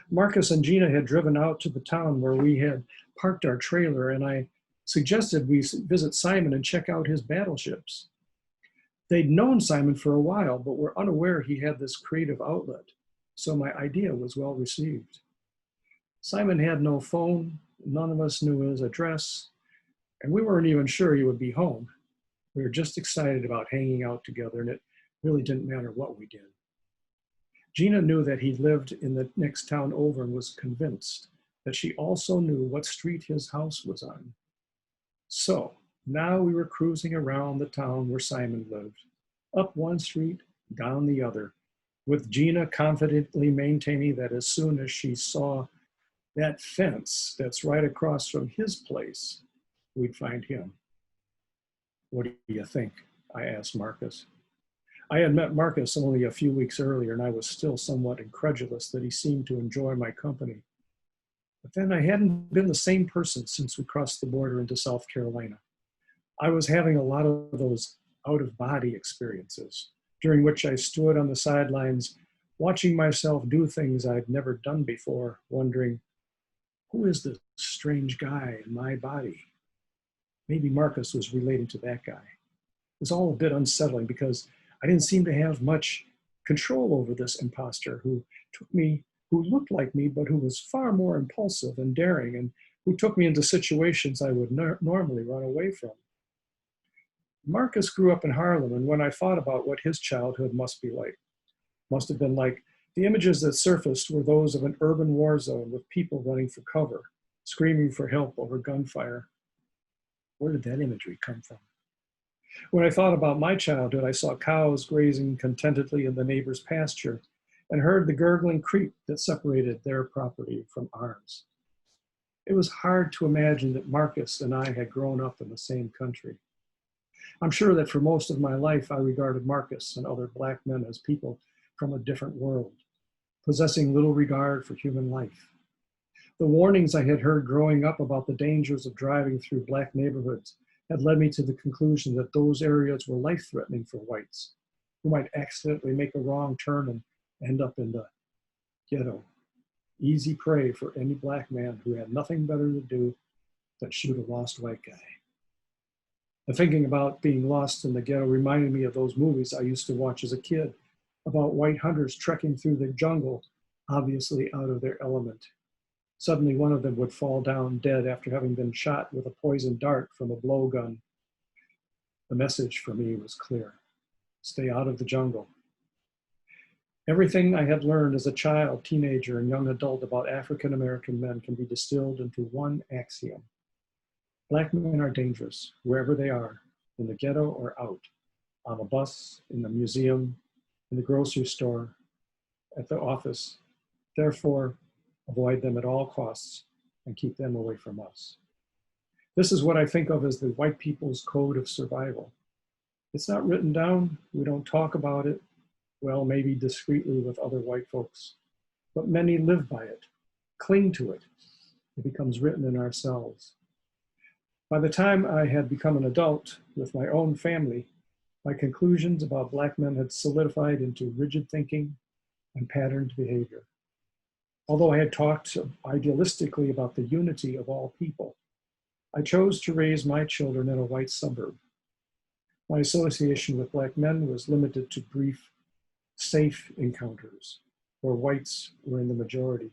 Marcus and Gina had driven out to the town where we had parked our trailer, and I suggested we visit Simon and check out his battleships. They'd known Simon for a while, but were unaware he had this creative outlet, so my idea was well received. Simon had no phone, none of us knew his address, and we weren't even sure he would be home. We were just excited about hanging out together, and it really didn't matter what we did. Gina knew that he lived in the next town over and was convinced that she also knew what street his house was on. So now we were cruising around the town where Simon lived, up one street, down the other, with Gina confidently maintaining that as soon as she saw that fence that's right across from his place, we'd find him. What do you think? I asked Marcus. I had met Marcus only a few weeks earlier, and I was still somewhat incredulous that he seemed to enjoy my company. But then I hadn't been the same person since we crossed the border into South Carolina. I was having a lot of those out-of-body experiences, during which I stood on the sidelines, watching myself do things I'd never done before, wondering, who is this strange guy in my body? Maybe Marcus was relating to that guy. It was all a bit unsettling because I didn't seem to have much control over this imposter who looked like me, but who was far more impulsive and daring and who took me into situations I would normally run away from. Marcus grew up in Harlem, and when I thought about what his childhood must have been like, the images that surfaced were those of an urban war zone with people running for cover, screaming for help over gunfire. Where did that imagery come from? When I thought about my childhood, I saw cows grazing contentedly in the neighbor's pasture and heard the gurgling creek that separated their property from ours. It was hard to imagine that Marcus and I had grown up in the same country. I'm sure that for most of my life, I regarded Marcus and other Black men as people from a different world, possessing little regard for human life. The warnings I had heard growing up about the dangers of driving through Black neighborhoods had led me to the conclusion that those areas were life-threatening for whites, who might accidentally make a wrong turn and end up in the ghetto, easy prey for any Black man who had nothing better to do than shoot a lost white guy. The thinking about being lost in the ghetto reminded me of those movies I used to watch as a kid about white hunters trekking through the jungle, obviously out of their element. Suddenly, one of them would fall down dead after having been shot with a poisoned dart from a blowgun. The message for me was clear: stay out of the jungle. Everything I had learned as a child, teenager, and young adult about African American men can be distilled into one axiom: Black men are dangerous, wherever they are, in the ghetto or out, on a bus, in the museum, in the grocery store, at the office. Therefore, avoid them at all costs and keep them away from us. This is what I think of as the white people's code of survival. It's not written down, we don't talk about it, well, maybe discreetly with other white folks, but many live by it, cling to it. It becomes written in ourselves. By the time I had become an adult with my own family, my conclusions about Black men had solidified into rigid thinking and patterned behavior. Although I had talked idealistically about the unity of all people, I chose to raise my children in a white suburb. My association with Black men was limited to brief, safe encounters where whites were in the majority.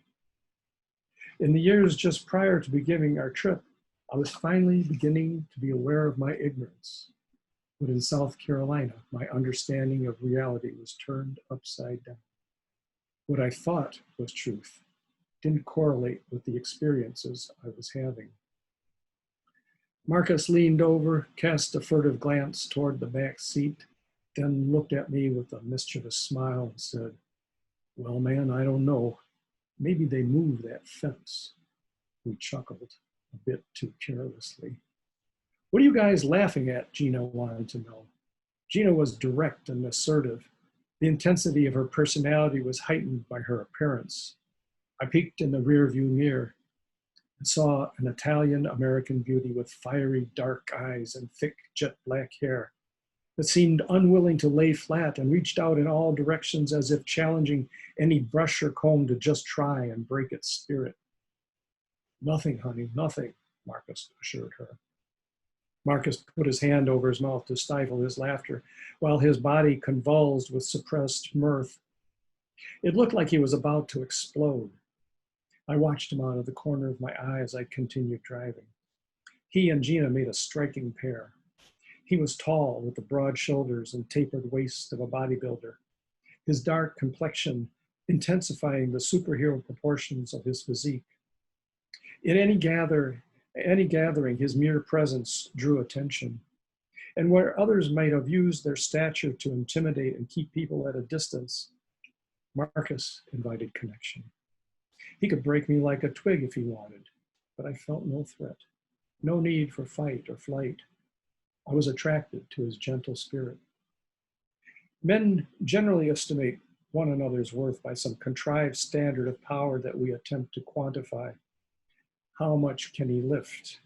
In the years just prior to beginning our trip, I was finally beginning to be aware of my ignorance. But in South Carolina, my understanding of reality was turned upside down. What I thought was truth didn't correlate with the experiences I was having. Marcus leaned over, cast a furtive glance toward the back seat, then looked at me with a mischievous smile and said, "Well, man, I don't know. Maybe they moved that fence." We chuckled a bit too carelessly. "What are you guys laughing at?" Gina wanted to know. Gina was direct and assertive. The intensity of her personality was heightened by her appearance. I peeked in the rearview mirror and saw an Italian-American beauty with fiery dark eyes and thick jet black hair that seemed unwilling to lay flat and reached out in all directions as if challenging any brush or comb to just try and break its spirit. "Nothing, honey, nothing," Marcus assured her. Marcus put his hand over his mouth to stifle his laughter, while his body convulsed with suppressed mirth. It looked like he was about to explode. I watched him out of the corner of my eye as I continued driving. He and Gina made a striking pair. He was tall, with the broad shoulders and tapered waist of a bodybuilder, his dark complexion intensifying the superhero proportions of his physique. In any gathering, his mere presence drew attention. And where others might have used their stature to intimidate and keep people at a distance, Marcus invited connection. He could break me like a twig if he wanted, but I felt no threat, no need for fight or flight. I was attracted to his gentle spirit. Men generally estimate one another's worth by some contrived standard of power that we attempt to quantify. How much can he lift?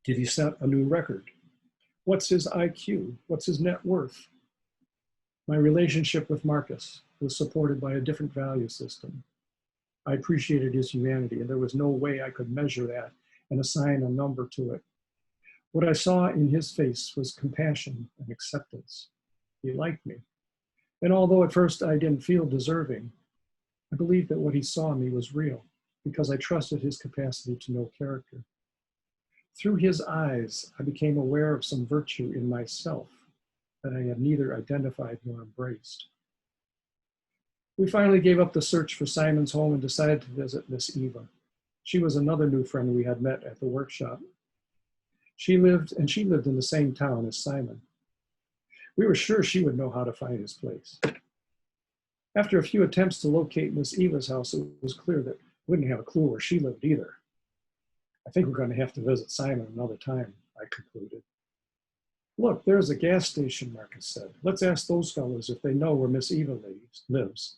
Did he set a new record? What's his IQ? What's his net worth? My relationship with Marcus was supported by a different value system. I appreciated his humanity, and there was no way I could measure that and assign a number to it. What I saw in his face was compassion and acceptance. He liked me. And although at first I didn't feel deserving, I believed that what he saw in me was real, because I trusted his capacity to know character. Through his eyes, I became aware of some virtue in myself that I had neither identified nor embraced. We finally gave up the search for Simon's home and decided to visit Miss Eva. She was another new friend we had met at the workshop. She lived in the same town as Simon. We were sure she would know how to find his place. After a few attempts to locate Miss Eva's house, it was clear that we wouldn't have a clue where she lived either. I think we're going to have to visit Simon another time, I concluded. Look, there's a gas station, Marcus said. Let's ask those fellows if they know where Miss Eva lives.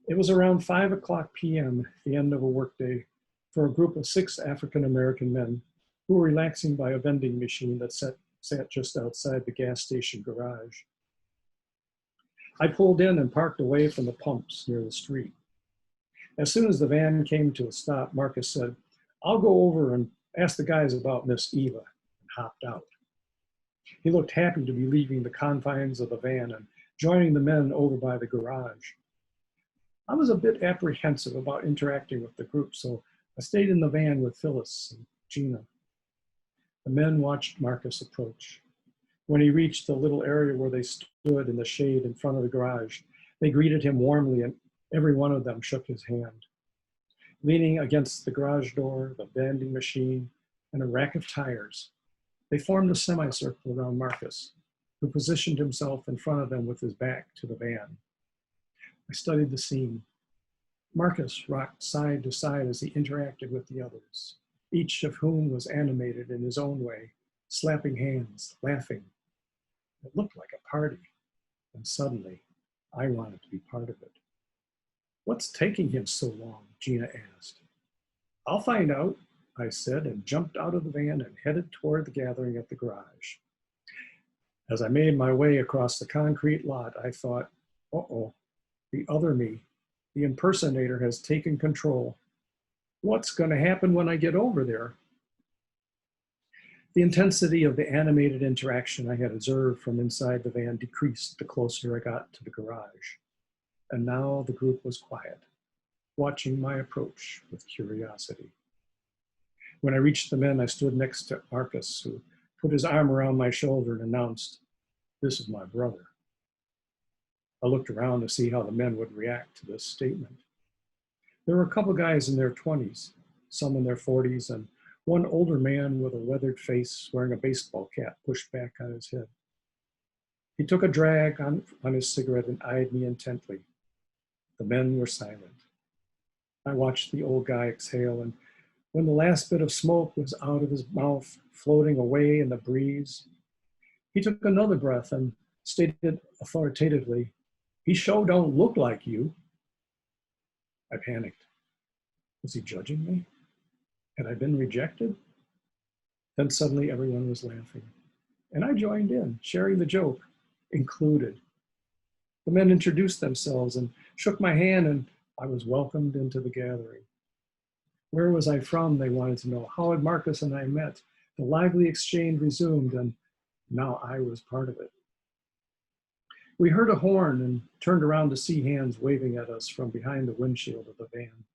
It was around 5:00 p.m., the end of a workday, for a group of 6 African-American men who were relaxing by a vending machine that sat just outside the gas station garage. I pulled in and parked away from the pumps near the street. As soon as the van came to a stop, Marcus said, "I'll go over and ask the guys about Miss Eva," and hopped out. He looked happy to be leaving the confines of the van and joining the men over by the garage. I was a bit apprehensive about interacting with the group, so I stayed in the van with Phyllis and Gina. The men watched Marcus approach. When he reached the little area where they stood in the shade in front of the garage, they greeted him warmly, and every one of them shook his hand. Leaning against the garage door, the vending machine, and a rack of tires, they formed a semicircle around Marcus, who positioned himself in front of them with his back to the van. I studied the scene. Marcus rocked side to side as he interacted with the others, each of whom was animated in his own way, slapping hands, laughing. It looked like a party, and suddenly I wanted to be part of it. "What's taking him so long?" Gina asked. "I'll find out," I said, and jumped out of the van and headed toward the gathering at the garage. As I made my way across the concrete lot, I thought, uh-oh, the other me, the impersonator, has taken control. What's going to happen when I get over there? The intensity of the animated interaction I had observed from inside the van decreased the closer I got to the garage. And now the group was quiet, watching my approach with curiosity. When I reached the men, I stood next to Marcus, who put his arm around my shoulder and announced, "This is my brother." I looked around to see how the men would react to this statement. There were a couple guys in their 20s, some in their 40s, and one older man with a weathered face wearing a baseball cap pushed back on his head. He took a drag on his cigarette and eyed me intently. The men were silent. I watched the old guy exhale, and when the last bit of smoke was out of his mouth, floating away in the breeze, he took another breath and stated authoritatively, "He sure don't look like you." I panicked. Was he judging me? Had I been rejected? Then suddenly everyone was laughing, and I joined in, sharing the joke, included. The men introduced themselves and shook my hand, and I was welcomed into the gathering. Where was I from, they wanted to know. How had Marcus and I met? The lively exchange resumed, and now I was part of it. We heard a horn and turned around to see hands waving at us from behind the windshield of the van.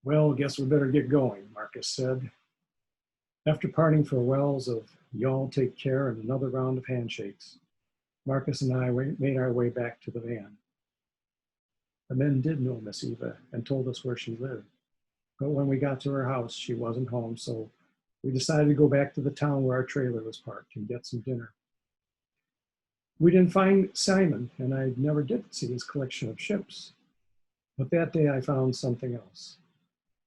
"Well, guess we better get going," Marcus said. After parting farewells of "y'all take care" and another round of handshakes, Marcus and I made our way back to the van. The men did know Miss Eva and told us where she lived. But when we got to her house, she wasn't home, so we decided to go back to the town where our trailer was parked and get some dinner. We didn't find Simon, and I never did see his collection of ships. But that day I found something else.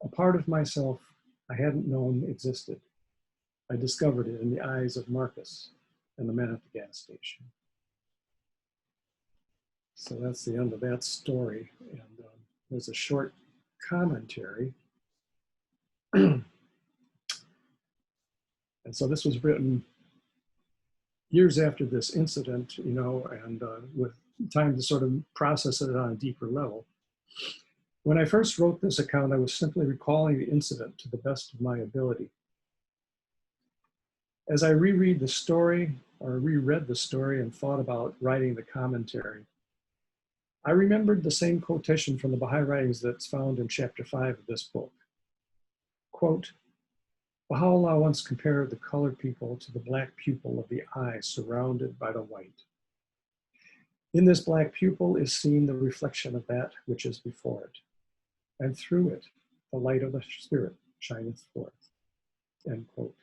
A part of myself I hadn't known existed. I discovered it in the eyes of Marcus and the men at the gas station. So that's the end of that story. And there's a short commentary. And so this was written years after this incident, and with time to sort of process it on a deeper level. When I first wrote this account, I was simply recalling the incident to the best of my ability. As I reread the story, or reread the story and thought about writing the commentary, I remembered the same quotation from the Baha'i writings that's found in chapter 5 of this book. Quote, Baha'u'llah once compared the colored people to the black pupil of the eye surrounded by the white. In this black pupil is seen the reflection of that which is before it, and through it the light of the spirit shineth forth. End quote.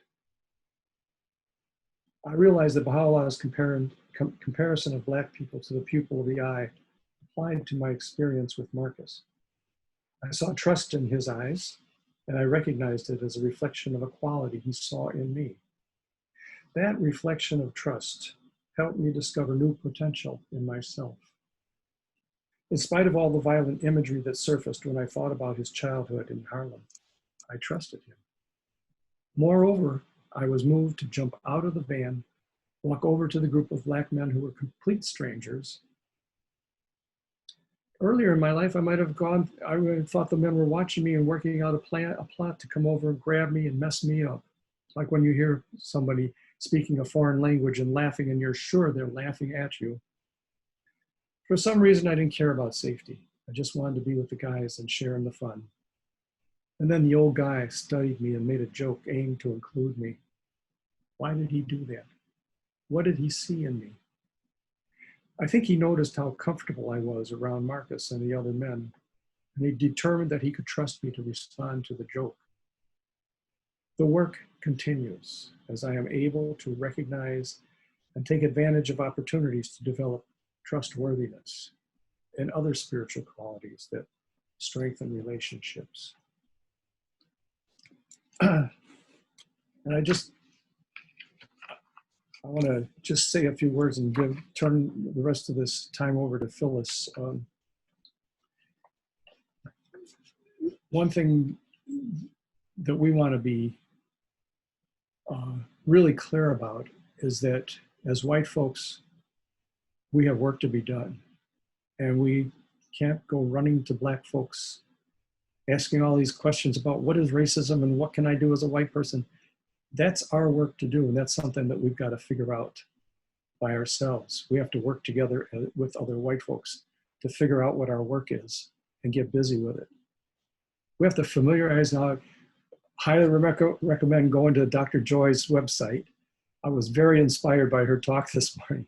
I realized that Baha'u'llah's comparison of black people to the pupil of the eye applied to my experience with Marcus. I saw trust in his eyes, and I recognized it as a reflection of a quality he saw in me. That reflection of trust helped me discover new potential in myself. In spite of all the violent imagery that surfaced when I thought about his childhood in Harlem, I trusted him. Moreover, I was moved to jump out of the van, walk over to the group of black men who were complete strangers. Earlier in my life, I would have thought the men were watching me and working out a plot to come over and grab me and mess me up. Like when you hear somebody speaking a foreign language and laughing and you're sure they're laughing at you. For some reason, I didn't care about safety. I just wanted to be with the guys and share in the fun. And then the old guy studied me and made a joke aimed to include me. Why did he do that? What did he see in me? I think he noticed how comfortable I was around Marcus and the other men, and he determined that he could trust me to respond to the joke. The work continues as I am able to recognize and take advantage of opportunities to develop trustworthiness and other spiritual qualities that strengthen relationships. And I want to just say a few words and turn the rest of this time over to Phyllis. One thing that we want to be really clear about is that as white folks, we have work to be done. And we can't go running to black folks asking all these questions about what is racism and what can I do as a white person. That's our work to do, and that's something that we've got to figure out by ourselves. We have to work together with other white folks to figure out what our work is and get busy with it. We have to familiarize. Now, I highly recommend going to Dr. Joy's website. I was very inspired by her talk this morning.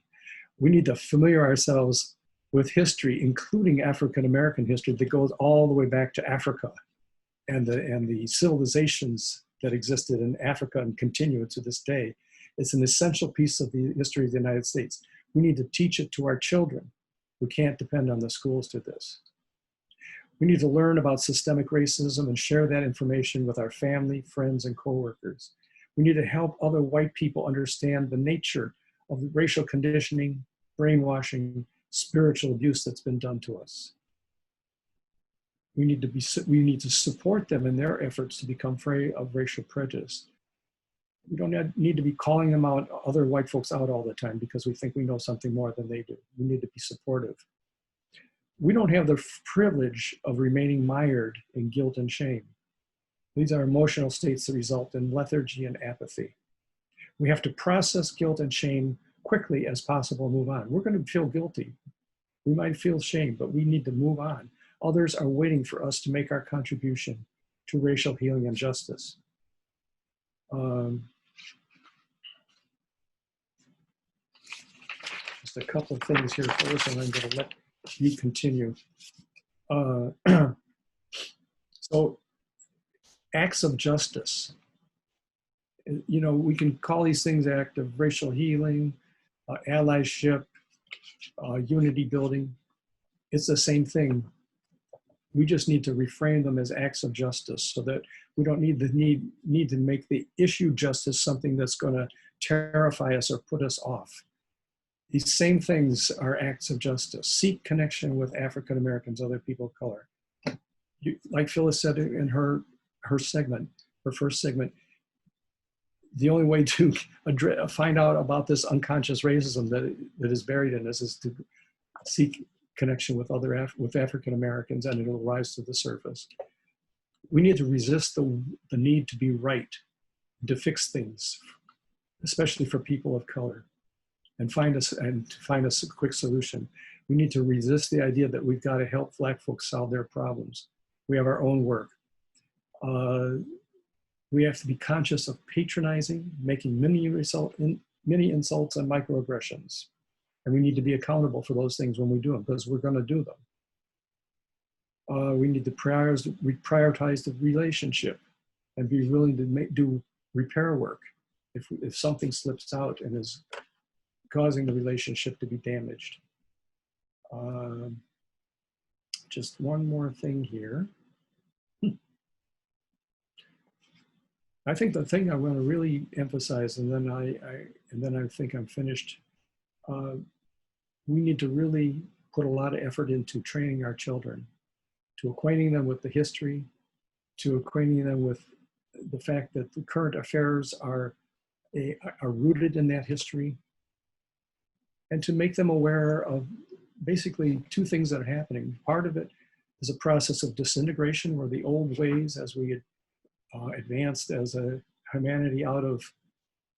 We need to familiarize ourselves with history, including African-American history that goes all the way back to Africa and the civilizations that existed in Africa and continue to this day. It's an essential piece of the history of the United States. We need to teach it to our children. We can't depend on the schools to this. We need to learn about systemic racism and share that information with our family, friends, and coworkers. We need to help other white people understand the nature of the racial conditioning, brainwashing, spiritual abuse that's been done to us. We need to support them in their efforts to become free of racial prejudice. We don't need to be calling them out, other white folks out all the time because we think we know something more than they do. We need to be supportive. We don't have the privilege of remaining mired in guilt and shame. These are emotional states that result in lethargy and apathy. We have to process guilt and shame quickly as possible and move on. We're going to feel guilty. We might feel shame, but we need to move on. Others are waiting for us to make our contribution to racial healing and justice. Just a couple of things here first, and I'm going to let you continue. So, acts of justice. You know, we can call these things acts of racial healing, allyship, unity building. It's the same thing. We just need to reframe them as acts of justice so that we don't need to make the issue justice something that's going to terrify us or put us off. These same things are acts of justice. Seek connection with African Americans, other people of color. Like Phyllis said in her segment, her first segment, the only way to find out about this unconscious racism that is buried in us is to seek connection with with African Americans, and it'll rise to the surface. We need to resist the need to be right, to fix things, especially for people of color, and find us a quick solution. We need to resist the idea that we've got to help Black folks solve their problems. We have our own work. We have to be conscious of patronizing, making many insults and microaggressions. And we need to be accountable for those things when we do them, because we're going to do them. We need to prioritize the relationship and be willing to do repair work if something slips out and is causing the relationship to be damaged. Just one more thing here. I think the thing I want to really emphasize, and then I think I'm finished. We need to really put a lot of effort into training our children, to acquainting them with the history, to acquainting them with the fact that the current affairs are rooted in that history, and to make them aware of basically two things that are happening. Part of it is a process of disintegration, where the old ways, as we advanced as a humanity out of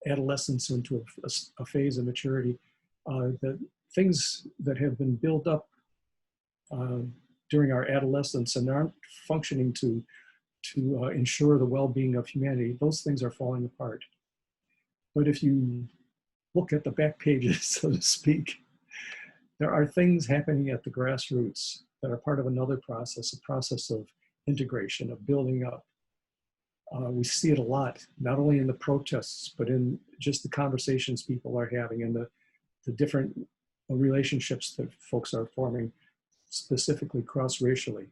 adolescence into a phase of maturity, the things that have been built up during our adolescence and aren't functioning to ensure the well-being of humanity, those things are falling apart. But if you look at the back pages, so to speak, there are things happening at the grassroots that are part of another process, a process of integration, of building up. We see it a lot, not only in the protests, but in just the conversations people are having and the different relationships that folks are forming, specifically cross-racially.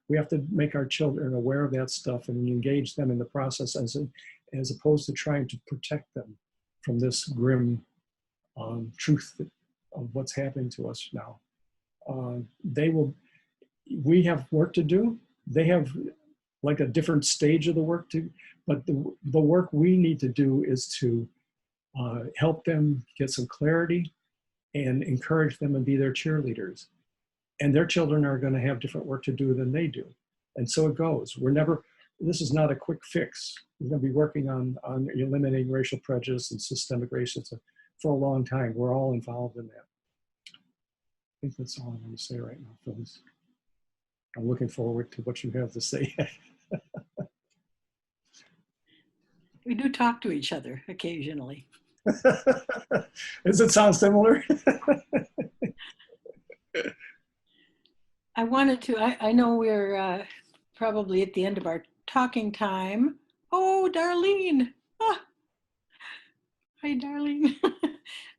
We have to make our children aware of that stuff and engage them in the process as opposed to trying to protect them from this grim truth of what's happening to us now. We have work to do. They have like a different stage of the work to, but the work we need to do is to help them get some clarity and encourage them and be their cheerleaders. And their children are going to have different work to do than they do. And so it goes. This is not a quick fix. We're going to be working on eliminating racial prejudice and systemic racism for a long time. We're all involved in that. I think that's all I'm going to say right now, Phyllis. I'm looking forward to what you have to say. We do talk to each other occasionally. Does it sound similar? I wanted to, I know we're probably at the end of our talking time. Oh, Darlene. Ah. Hi, Darlene.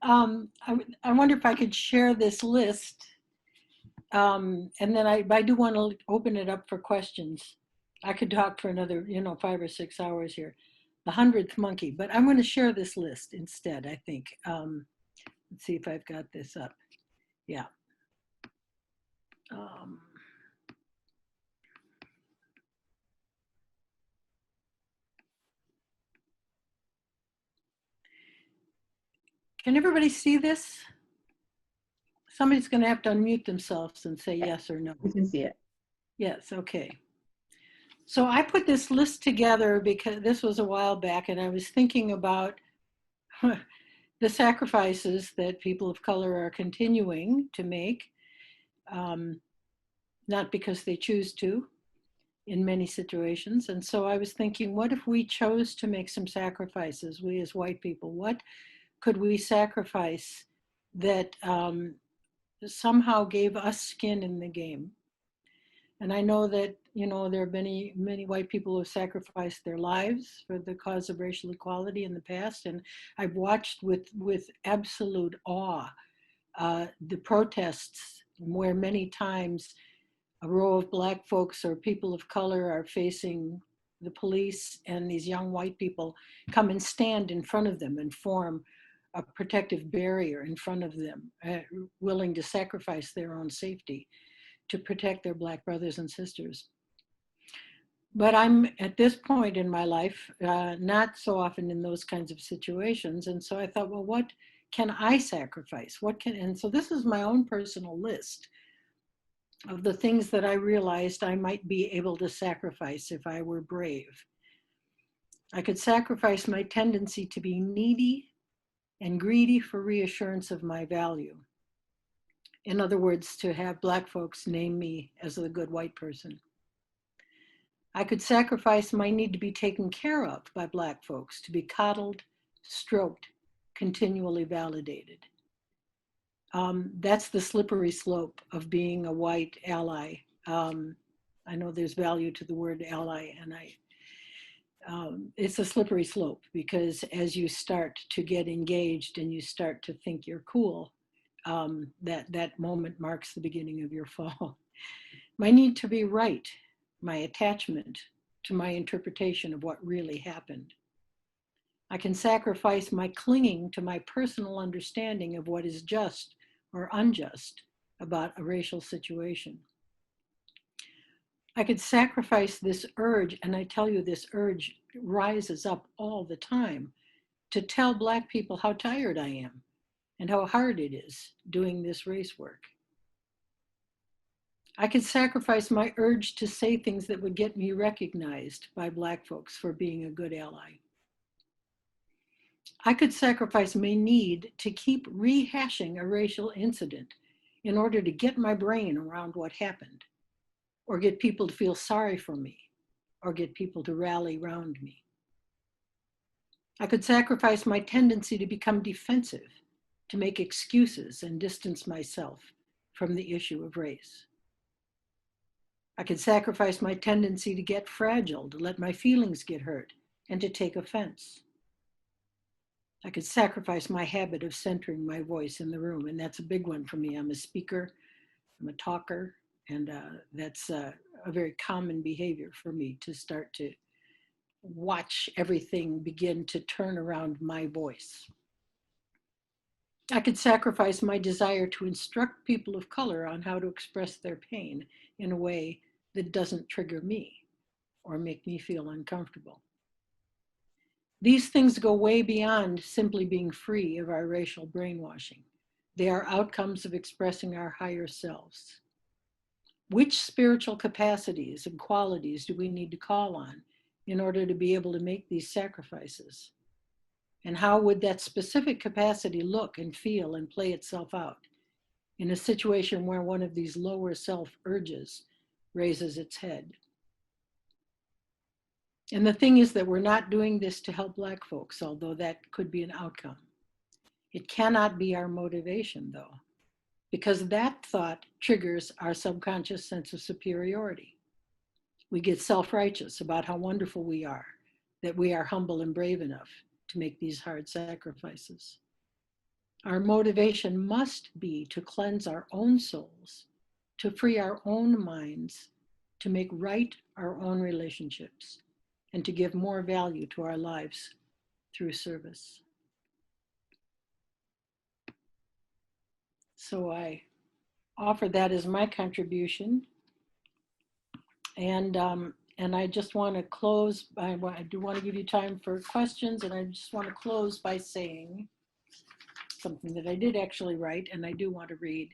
I wonder if I could share this list. And then I do want to open it up for questions. I could talk for another, 5 or 6 hours here. The 100th monkey, but I'm going to share this list instead, I think. Let's see if I've got this up. Yeah. Can everybody see this? Somebody's going to have to unmute themselves and say yes or no. We can see it. Yes, okay. So I put this list together because this was a while back, and I was thinking about the sacrifices that people of color are continuing to make, not because they choose to in many situations. And so I was thinking, what if we chose to make some sacrifices, we as white people? What could we sacrifice that somehow gave us skin in the game? And I know that, there are many, many white people who have sacrificed their lives for the cause of racial equality in the past. And I've watched with absolute awe the protests where many times a row of Black folks or people of color are facing the police, and these young white people come and stand in front of them and form a protective barrier in front of them, willing to sacrifice their own safety to protect their Black brothers and sisters. But I'm at this point in my life, not so often in those kinds of situations. And so I thought, well, what can I sacrifice? And so this is my own personal list of the things that I realized I might be able to sacrifice if I were brave. I could sacrifice my tendency to be needy and greedy for reassurance of my value. In other words, to have Black folks name me as the good white person. I could sacrifice my need to be taken care of by Black folks, to be coddled, stroked, continually validated. That's the slippery slope of being a white ally. I know there's value to the word ally, and it's a slippery slope, because as you start to get engaged and you start to think you're cool, that moment marks the beginning of your fall. My need to be right, my attachment to my interpretation of what really happened. I can sacrifice my clinging to my personal understanding of what is just or unjust about a racial situation. I could sacrifice this urge, and I tell you, this urge rises up all the time, to tell Black people how tired I am and how hard it is doing this race work. I could sacrifice my urge to say things that would get me recognized by Black folks for being a good ally. I could sacrifice my need to keep rehashing a racial incident in order to get my brain around what happened, or get people to feel sorry for me, or get people to rally around me. I could sacrifice my tendency to become defensive, to make excuses and distance myself from the issue of race. I could sacrifice my tendency to get fragile, to let my feelings get hurt, and to take offense. I could sacrifice my habit of centering my voice in the room, and that's a big one for me. I'm a speaker, I'm a talker, and that's a very common behavior for me, to start to watch everything begin to turn around my voice. I could sacrifice my desire to instruct people of color on how to express their pain in a way that doesn't trigger me or make me feel uncomfortable. These things go way beyond simply being free of our racial brainwashing. They are outcomes of expressing our higher selves. Which spiritual capacities and qualities do we need to call on in order to be able to make these sacrifices? And how would that specific capacity look and feel and play itself out in a situation where one of these lower self urges raises its head? And the thing is that we're not doing this to help Black folks, although that could be an outcome. It cannot be our motivation, though, because that thought triggers our subconscious sense of superiority. We get self-righteous about how wonderful we are, that we are humble and brave enough to make these hard sacrifices. Our motivation must be to cleanse our own souls, to free our own minds, to make right our own relationships, and to give more value to our lives through service. So I offer that as my contribution. And I just want to close, I do want to give you time for questions, and I just want to close by saying something that I did actually write, and I do want to read.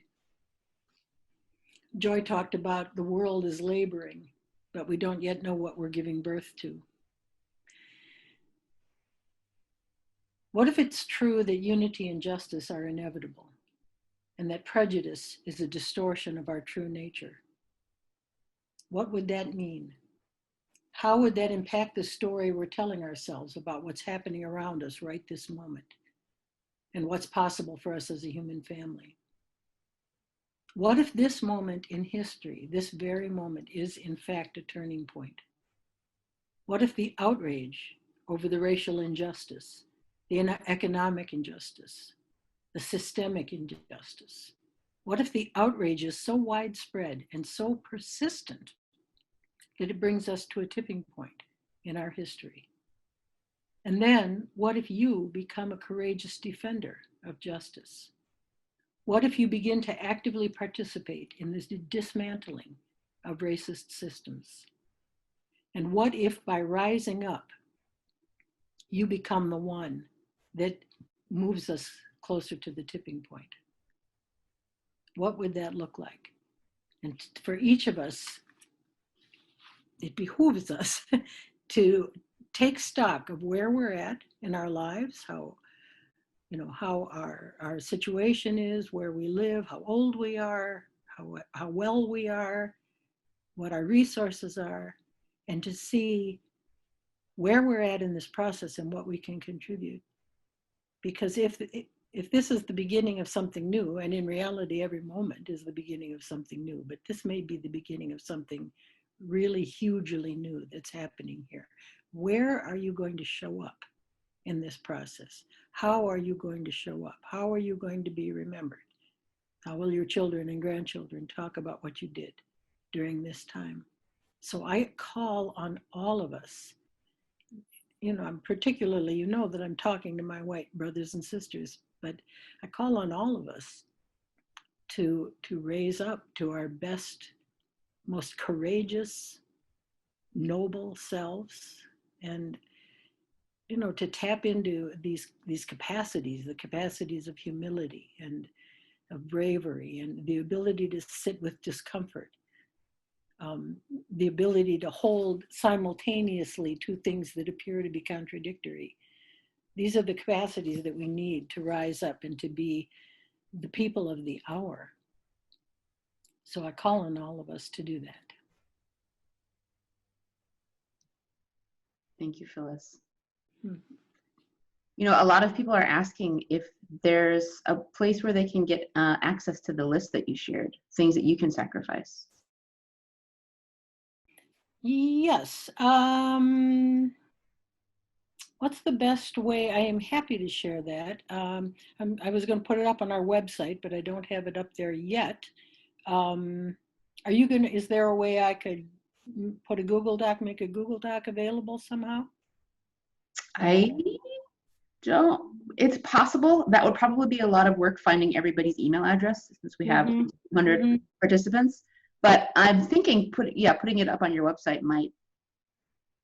Joy talked about the world is laboring, but we don't yet know what we're giving birth to. What if it's true that unity and justice are inevitable, and that prejudice is a distortion of our true nature? What would that mean? How would that impact the story we're telling ourselves about what's happening around us right this moment, and what's possible for us as a human family? What if this moment in history, this very moment, is in fact a turning point? What if the outrage over the racial injustice, the economic injustice, the systemic injustice, what if the outrage is so widespread and so persistent that it brings us to a tipping point in our history? And then, what if you become a courageous defender of justice? What if you begin to actively participate in this dismantling of racist systems? And what if by rising up, you become the one that moves us closer to the tipping point? What would that look like? And for each of us, it behooves us to take stock of where we're at in our lives, how you know, how our situation is, where we live, how old we are, how well we are, what our resources are, and to see where we're at in this process and what we can contribute. Because if this is the beginning of something new, and in reality every moment is the beginning of something new, but this may be the beginning of something really hugely new that's happening here. Where are you going to show up in this process? How are you going to show up? How are you going to be remembered? How will your children and grandchildren talk about what you did during this time? So I call on all of us. You know, I'm particularly, you know that I'm talking to my white brothers and sisters, but I call on all of us to raise up to our best, most courageous, noble selves, and, you know, to tap into these capacities, the capacities of humility and of bravery and the ability to sit with discomfort. The ability to hold simultaneously two things that appear to be contradictory. These are the capacities that we need to rise up and to be the people of the hour. So I call on all of us to do that. Thank you, Phyllis. You know, a lot of people are asking if there's a place where they can get access to the list that you shared, things that you can sacrifice. Yes. What's the best way? I am happy to share that. I was going to put it up on our website, but I don't have it up there yet. Are you going to, is there a way I could put a Google Doc, make a Google Doc available somehow? I don't, it's possible. That would probably be a lot of work finding everybody's email address since we have 200 participants. But I'm thinking putting it up on your website might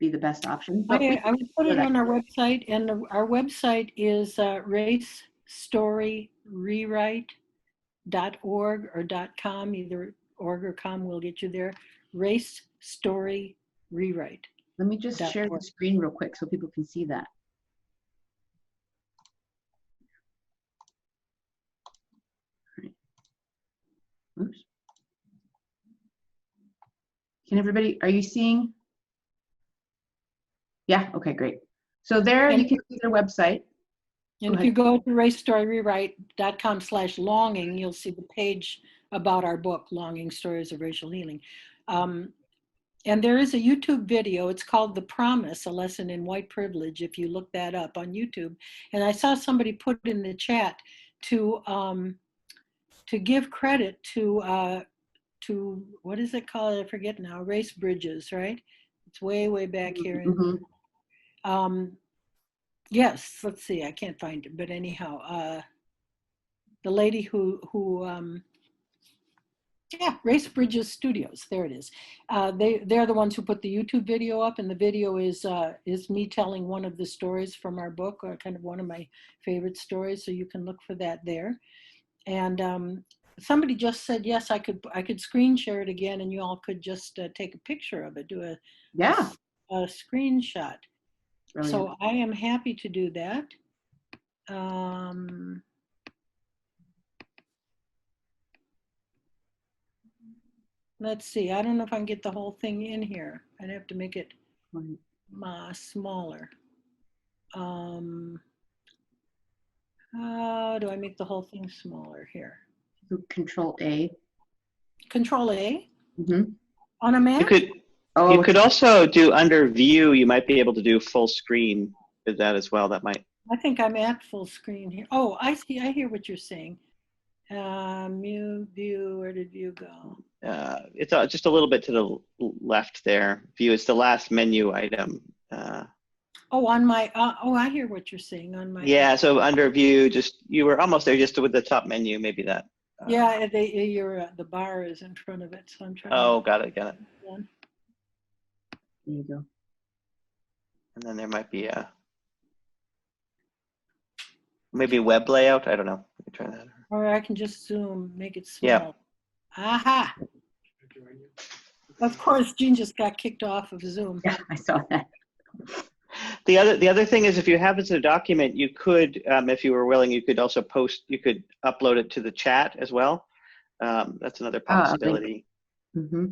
be the best option. But I would put it on our website, and our website is racestory.rewrite.org or .com, either org or com will get you there. Race Story Rewrite. Let me just share the screen real quick so people can see that. Oops. Can everybody, are you seeing? Yeah, okay, great. So there you can see their website. And if you go to racestoryrewrite.com/longing, you'll see the page about our book, Longing Stories of Racial Healing. And there is a YouTube video. It's called The Promise, A Lesson in White Privilege, if you look that up on YouTube. And I saw somebody put in the chat to give credit to what is it called? I forget now. Race Bridges, right? It's way, way back here. Yes, let's see. I can't find it, but anyhow, the lady who Race Bridges Studios. There it is. They're the ones who put the YouTube video up, and the video is me telling one of the stories from our book, or kind of one of my favorite stories. So you can look for that there. And somebody just said yes, I could screen share it again, and you all could just take a picture of it, do a screenshot. Brilliant. So I am happy to do that. Let's see. I don't know if I can get the whole thing in here. I'd have to make it smaller. How do I make the whole thing smaller here? Control A. Control A? On a Mac? You could also do under view, you might be able to do full screen with that as well. That might. I think I'm at full screen here. Oh, I see. I hear what you're saying. View, where did view go? It's just a little bit to the left there. View is the last menu item. On my, I hear what you're saying on my. Yeah, so under view, you were almost there just with the top menu, maybe that. Yeah, the bar is in front of it, so I'm trying. Oh, got it. There you go. And then there might be maybe web layout. I don't know. We can try that. Or I can just zoom, make it small. Yeah. Aha. Of course, Gene just got kicked off of Zoom. Yeah, I saw that. The other thing is, if you have it as a document, you could, if you were willing, you could also you could upload it to the chat as well. That's another possibility. Mm-hmm.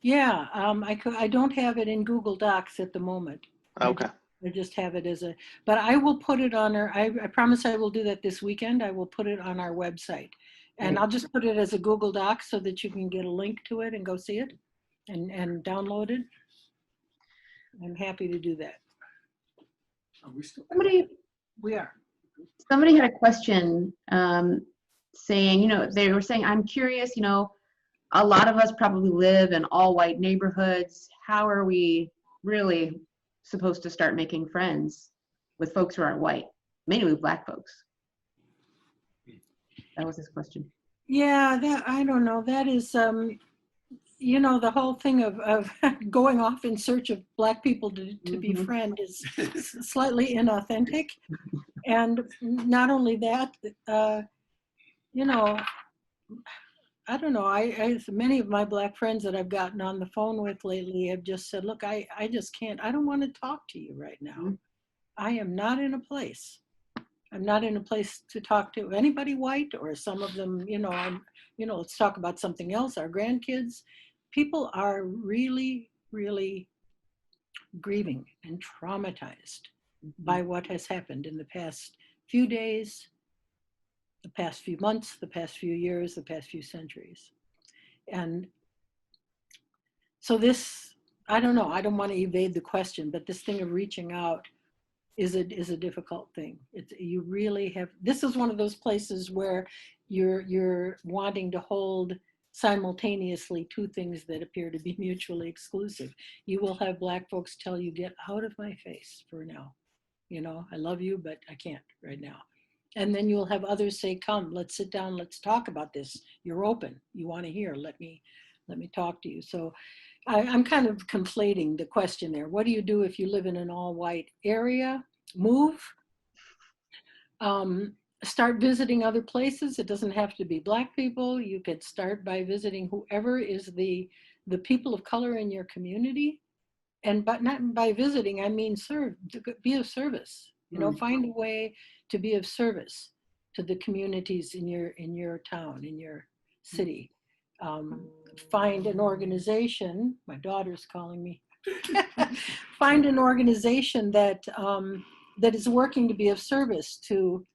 Yeah, I don't have it in Google Docs at the moment. Okay. I just have it as a, but I will put it on our, I promise I will do that this weekend. I will put it on our website. And I'll just put it as a Google Doc so that you can get a link to it and go see it and download it. I'm happy to do that. Somebody had a question saying, they were saying, I'm curious, a lot of us probably live in all white neighborhoods. How are we really supposed to start making friends with folks who aren't white, mainly with Black folks? That was his question. Yeah, that, I don't know. That is, the whole thing of going off in search of Black people to befriend is slightly inauthentic. And not only that, I don't know. Many of my Black friends that I've gotten on the phone with lately have just said, look, I just can't, I don't want to talk to you right now. I am not in a place. I'm not in a place to talk to anybody white, or some of them, let's talk about something else, our grandkids. People are really, really grieving and traumatized by what has happened in the past few days, the past few months, the past few years, the past few centuries. And so this, I don't know, I don't want to evade the question, but this thing of reaching out is a difficult thing. You really have, this is one of those places where you're wanting to hold simultaneously two things that appear to be mutually exclusive. You will have Black folks tell you, get out of my face for now. I love you, but I can't right now. And then you'll have others say, come, let's sit down, let's talk about this. You're open, you want to hear, let me talk to you. So I'm kind of conflating the question there. What do you do if you live in an all white area? Move, start visiting other places. It doesn't have to be Black people. You could start by visiting whoever is the people of color in your community. But not by visiting, I mean serve, be of service. Find a way to be of service to the communities in your town, in your city. Find an organization. My daughter's calling me. Find an organization that is working to be of service to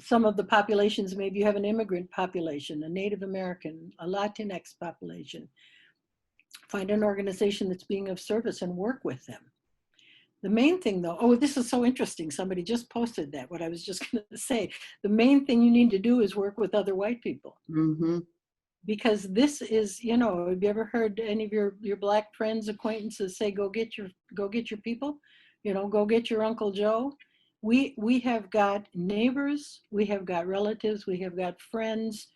some of the populations. Maybe you have an immigrant population, a Native American, a Latinx population. Find an organization that's being of service and work with them. The main thing though, this is so interesting. Somebody just posted that, what I was just going to say. The main thing you need to do is work with other white people. Mm-hmm. Because this is, have you ever heard any of your Black friends, acquaintances say, go get your people, go get your Uncle Joe. We have got neighbors, we have got relatives, we have got friends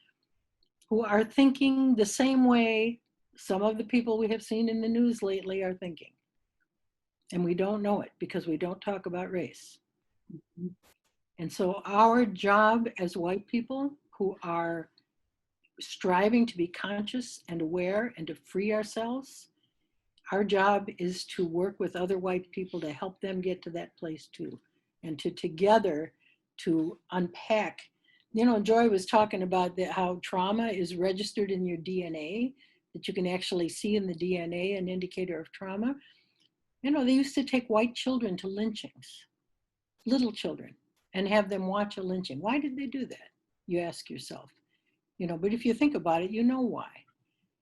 who are thinking the same way some of the people we have seen in the news lately are thinking. And we don't know it because we don't talk about race. Mm-hmm. And so our job as white people who are striving to be conscious and aware and to free ourselves, our job is to work with other white people to help them get to that place too, and to together to unpack. Joy was talking about how trauma is registered in your DNA, that you can actually see in the DNA an indicator of trauma. They used to take white children to lynchings, little children, and have them watch a lynching. Why did they do that? You ask yourself. But if you think about it, you know why.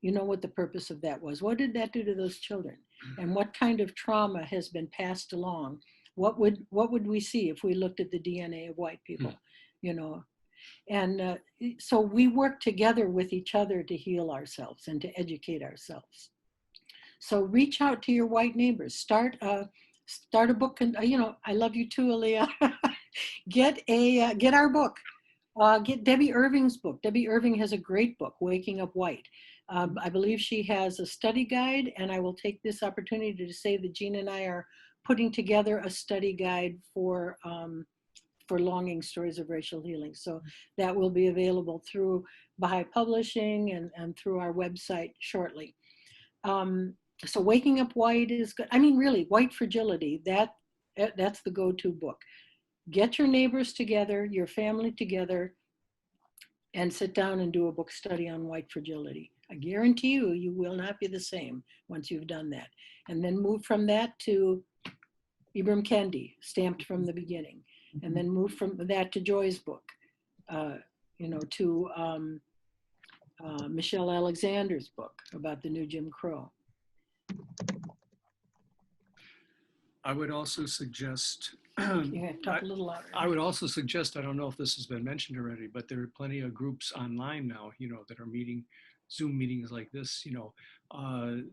You know what the purpose of that was. What did that do to those children? And what kind of trauma has been passed along? What would we see if we looked at the DNA of white people? And so we work together with each other to heal ourselves and to educate ourselves. So reach out to your white neighbors. Start a book. And I love you too, Aaliyah. Get our book. Get Debbie Irving's book. Debbie Irving has a great book, Waking Up White. I believe she has a study guide, and I will take this opportunity to say that Gene and I are putting together a study guide for Longing Stories of Racial Healing. So that will be available through Bahá'í Publishing and through our website shortly. So Waking Up White is good. I mean, really, White Fragility, that's the go-to book. Get your neighbors together, your family together, and sit down and do a book study on white fragility. I guarantee you, you will not be the same once you've done that. And then move from that to Ibram Kendi, Stamped from the Beginning. And then move from that to Joy's book, to Michelle Alexander's book about the new Jim Crow. I would also suggest, You have to talk a little louder. I would also suggest, I don't know if this has been mentioned already, but there are plenty of groups online now, that are meeting, Zoom meetings like this,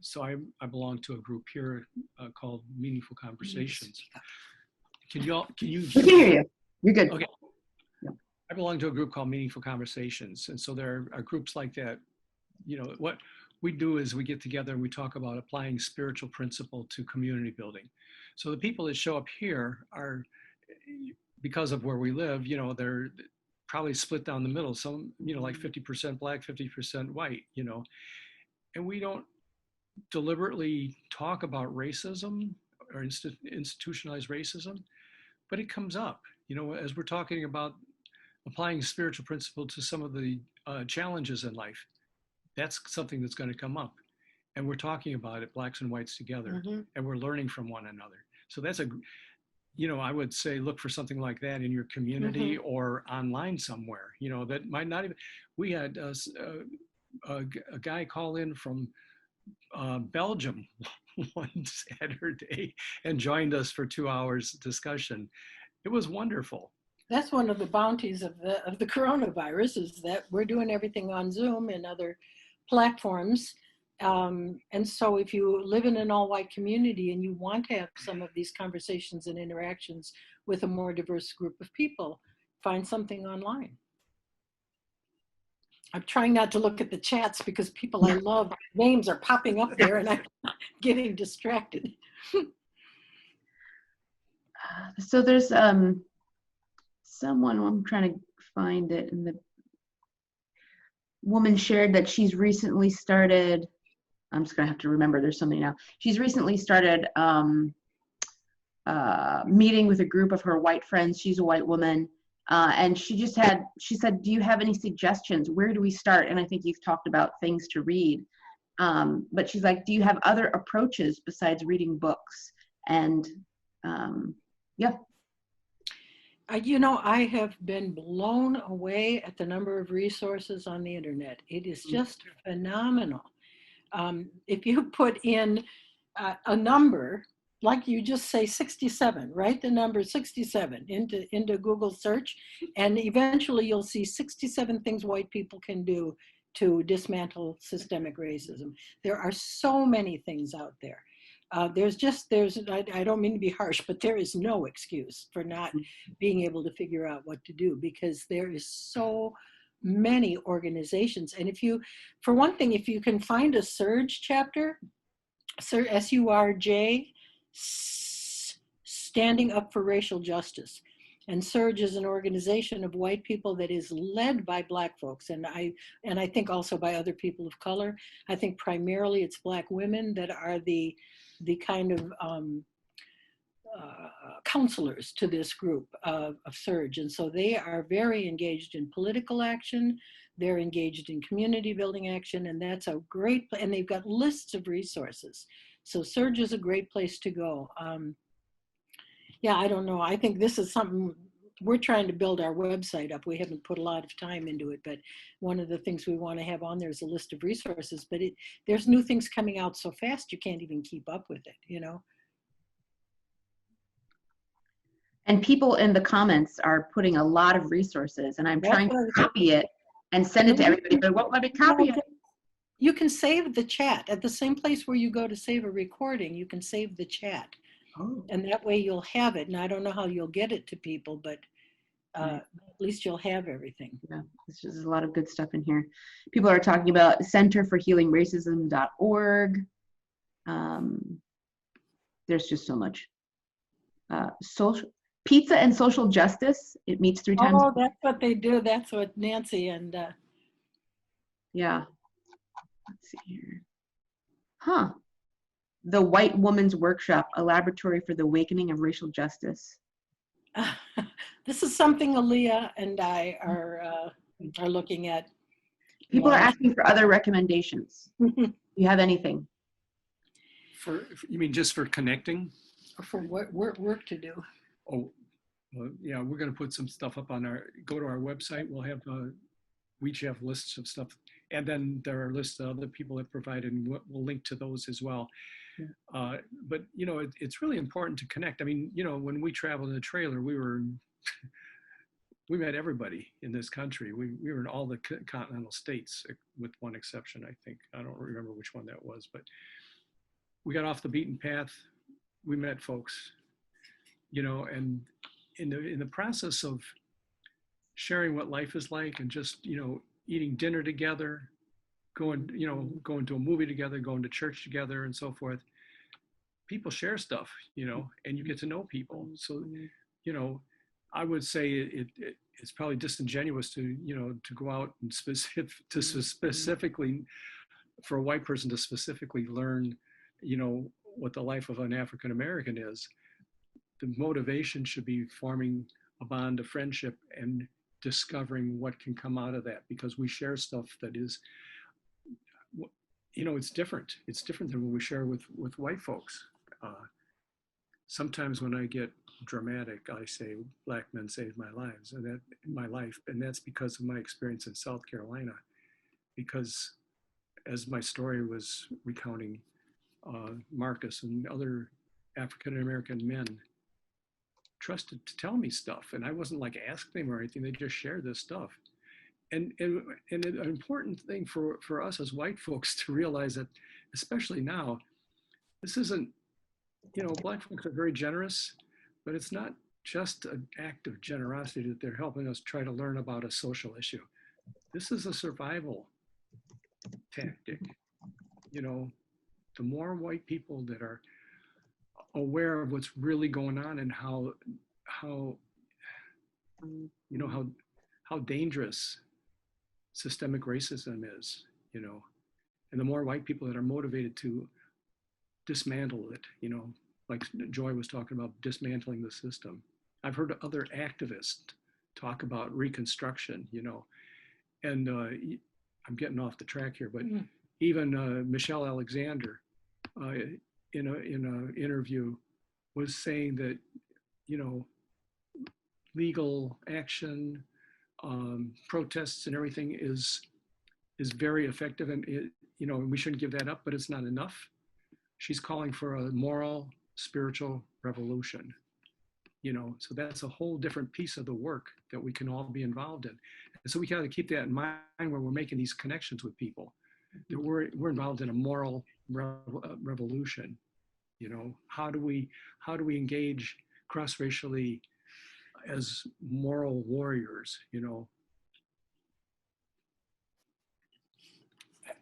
so I belong to a group here called Meaningful Conversations. Can you? We can hear you. You're good. Okay. I belong to a group called Meaningful Conversations. And so there are groups like that. What we do is we get together and we talk about applying spiritual principle to community building. So the people that show up here are, because of where we live, they're probably split down the middle. Some, like 50% Black, 50% white, and we don't deliberately talk about racism or institutionalized racism, but it comes up, as we're talking about applying spiritual principle to some of the challenges in life. That's something that's going to come up. And we're talking about it, Blacks and whites together, and we're learning from one another. So that's I would say look for something like that in your community or online somewhere, that might not even, we had a guy call in from Belgium one Saturday and joined us for 2 hours discussion. It was wonderful. That's one of the bounties of the coronavirus, is that we're doing everything on Zoom and other platforms. And so if you live in an all-white community and you want to have some of these conversations and interactions with a more diverse group of people, find something online. I'm trying not to look at the chats because people I love, names are popping up there and I'm getting distracted. So there's someone, I'm trying to find it, and the woman shared that she's recently started, I'm just gonna have to remember, there's something now. She's recently started meeting with a group of her white friends. She's a white woman. And she said, do you have any suggestions? Where do we start? And I think you've talked about things to read. But she's like, do you have other approaches besides reading books? And yeah. I have been blown away at the number of resources on the internet. It is just phenomenal. If you put in a number, like you just say 67, write the number 67 into Google search, and eventually you'll see 67 things white people can do to dismantle systemic racism. There are so many things out there. I don't mean to be harsh, but there is no excuse for not being able to figure out what to do, because there is so many organizations. And for one thing, if you can find a Surge chapter, SURJ, Standing Up for Racial Justice. And Surge is an organization of white people that is led by Black folks, and I think also by other people of color. I think primarily it's Black women that are the kind of counselors to this group of Surge. And so they are very engaged in political action. They're engaged in community building action, and that's a great, and they've got lists of resources. So Surge is a great place to go. Yeah, I don't know. I think this is something, we're trying to build our website up. We haven't put a lot of time into it, but one of the things we want to have on there is a list of resources, but there's new things coming out so fast you can't even keep up with it, And people in the comments are putting a lot of resources, and I'm trying to copy it and send it to everybody, but it won't let me copy it. You can save the chat at the same place where you go to save a recording. You can save the chat, and that way you'll have it. And I don't know how you'll get it to people, but at least you'll have everything. Yeah, there's a lot of good stuff in here. People are talking about centerforhealingracism.org. There's just so much. Pizza and social justice. It meets 3 times. Oh, that's what they do. That's what Nancy and. Yeah. Let's see here. Huh. The White Woman's Workshop, a laboratory for the awakening of racial justice. This is something Aaliyah and I are looking at. People are asking for other recommendations. Do you have anything? You mean just for connecting? For what work to do. Oh, well, yeah, we're going to put some stuff up on go to our website. We'll have, we each have lists of stuff. And then there are lists of other people that provided, and we'll link to those as well. Yeah. But, you know, it's really important to connect. I mean, you know, when we traveled in the trailer, we met everybody in this country. We were in all the continental states with one exception, I think. I don't remember which one that was, but we got off the beaten path. We met folks, you know, and in the process of sharing what life is like and just, you know, eating dinner together, going to a movie together, going to church together and so forth, people share stuff, you know, and you get to know people. So, you know, I would say it's probably disingenuous to, you know, to go out and specifically for a white person to specifically learn, you know, what the life of an African American is. The motivation should be forming a bond of friendship and discovering what can come out of that, because we share stuff that is, you know, it's different. It's different than what we share with white folks. Sometimes when I get dramatic, I say black men saved my life, and that's because of my experience in South Carolina. Because as my story was recounting, Marcus and other African American men trusted to tell me stuff, and I wasn't like asking them or anything. They just shared this stuff, and an important thing for us as white folks to realize that, especially now, this isn't, you know, black folks are very generous, but it's not just an act of generosity that they're helping us try to learn about a social issue. This is a survival tactic. You know, the more white people that are aware of what's really going on and how you know, how dangerous systemic racism is, you know, and the more white people that are motivated to dismantle it, you know, like Joy was talking about dismantling the system. I've heard other activists talk about reconstruction, you know, and I'm getting off the track here, but even Michelle Alexander in an interview was saying that, you know, legal action, protests and everything is very effective, and it, you know, we shouldn't give that up, but it's not enough. She's calling for a moral, spiritual revolution, you know, so that's a whole different piece of the work that we can all be involved in. And so we got to keep that in mind when we're making these connections with people, that we're involved in a moral revolution. You know, how do we engage cross-racially as moral warriors, you know?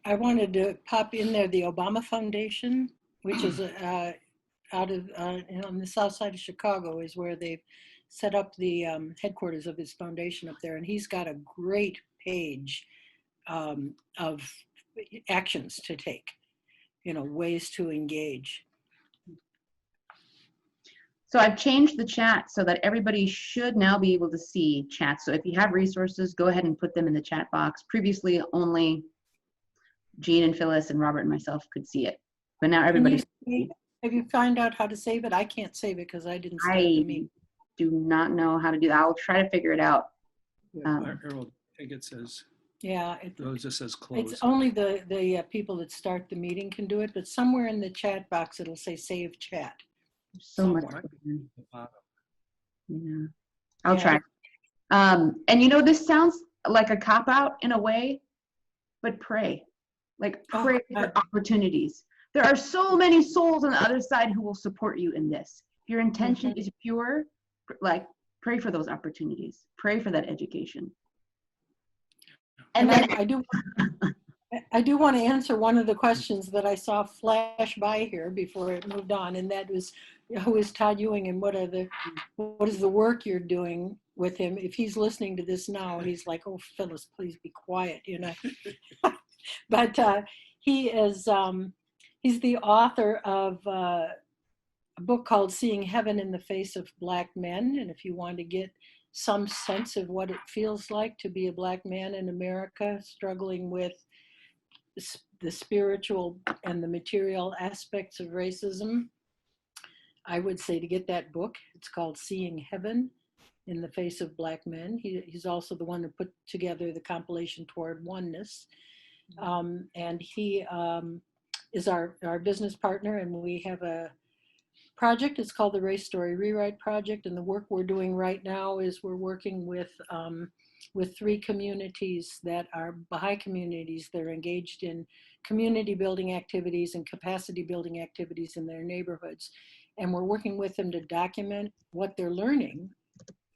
I wanted to pop in there the Obama Foundation, which is out of on the south side of Chicago, is where they've set up the headquarters of his foundation up there, and he's got a great page of actions to take, you know, ways to engage. So I've changed the chat so that everybody should now be able to see chat. So if you have resources, go ahead and put them in the chat box. Previously, only Gene and Phyllis and Robert and myself could see it, but now everybody. Have you found out how to save it? I can't save it because I didn't start the meeting. Do not know how to do that. I'll try to figure it out. Harold, I think it says. Yeah, it just says close. It's only the people that start the meeting can do it, but somewhere in the chat box it'll say save chat. So much. Yeah, I'll try. And you know, this sounds like a cop out in a way, but pray, like pray for opportunities. There are so many souls on the other side who will support you in this. If your intention is pure, like pray for those opportunities. Pray for that education. And then I do want to answer one of the questions that I saw flash by here before it moved on, and that was, who is Todd Ewing and what is the work you're doing with him? If he's listening to this now, he's like, oh, Phyllis, please be quiet, you know. But he is He's the author of a book called Seeing Heaven in the Face of Black Men. And if you want to get some sense of what it feels like to be a Black man in America, struggling with the spiritual and the material aspects of racism, I would say to get that book. It's called Seeing Heaven in the Face of Black Men. He's also the one who put together the compilation Toward Oneness. And he is our business partner, and we have a project. It's called the Race Story Reread Project, and the work we're doing right now is we're working with 3 communities that are Baha'i communities that are engaged in community building activities and capacity building activities in their neighborhoods. And we're working with them to document what they're learning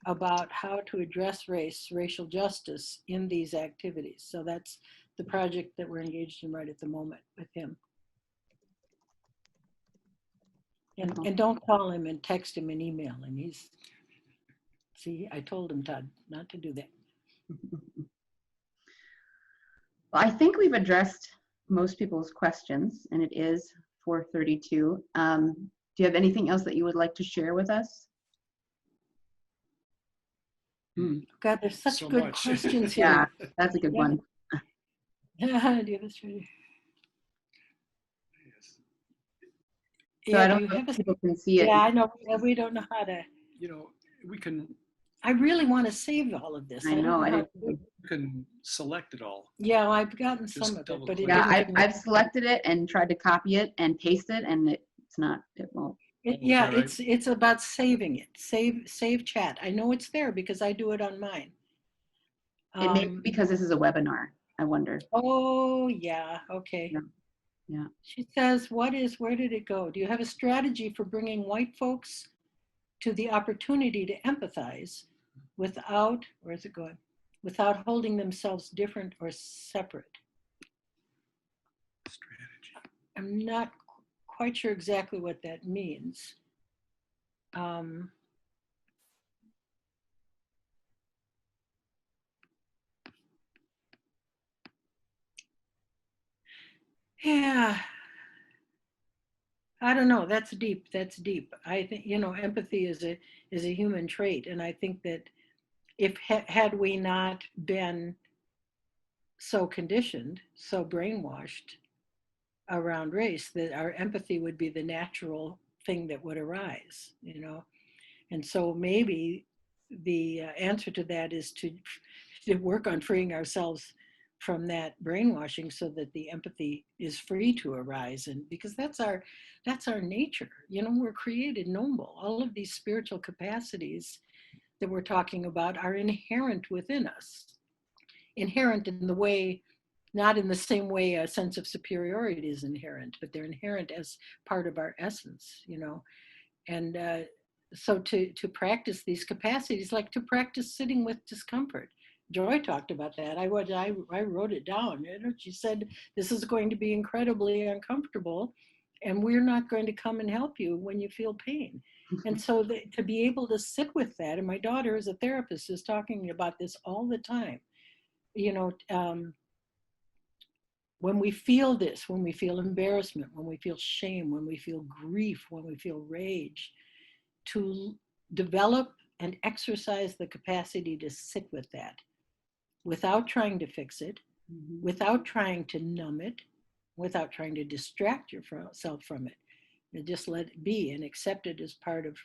about how to address racial justice in these activities. So that's the project that we're engaged in right at the moment with him. And don't call him and text him and email him. See, I told him, Todd, not to do that. Well, I think we've addressed most people's questions, and it is 4:32. Do you have anything else that you would like to share with us? God, there's such So good much. questions Yeah, here. that's a good one. Do you have a strategy? So I don't know if people can see it. Yeah, I know. We don't know how to. We can I really want to save all of this. I know. I don't didn't. can select it all. Yeah, I've gotten Just some of it, double but it click. Yeah, didn't give me. I've selected it and tried to copy it and paste it, and it won't. Yeah, All right. it's about saving it. Save chat. I know it's there because I do it on mine. It may be because this is a webinar, I wonder. Oh yeah, okay. Yeah. She says, where did it go? Do you have a strategy for bringing white folks to the opportunity to empathize without, where's it going? Without holding themselves different or separate? Strategy. I'm not quite sure exactly what that means. Yeah, I don't know. That's deep. I think, empathy is a human trait. And I think that if had we not been so conditioned, so brainwashed around race, that our empathy would be the natural thing that would arise, And so maybe the answer to that is to work on freeing ourselves from that brainwashing so that the empathy is free to arise. And because that's our nature, we're created noble. All of these spiritual capacities that we're talking about are inherent within us, inherent in the way, not in the same way a sense of superiority is inherent, but they're inherent as part of our essence, And so to practice these capacities, like to practice sitting with discomfort. Joy talked about that. I wrote it down. She said, this is going to be incredibly uncomfortable, and we're not going to come and help you when you feel pain. And so to be able to sit with that, and my daughter as a therapist is talking about this all the time, when we feel this, when we feel embarrassment, when we feel shame, when we feel grief, when we feel rage, to develop and exercise the capacity to sit with that without trying to fix it, without trying to numb it, without trying to distract yourself from it. And just let it be and accept it as part of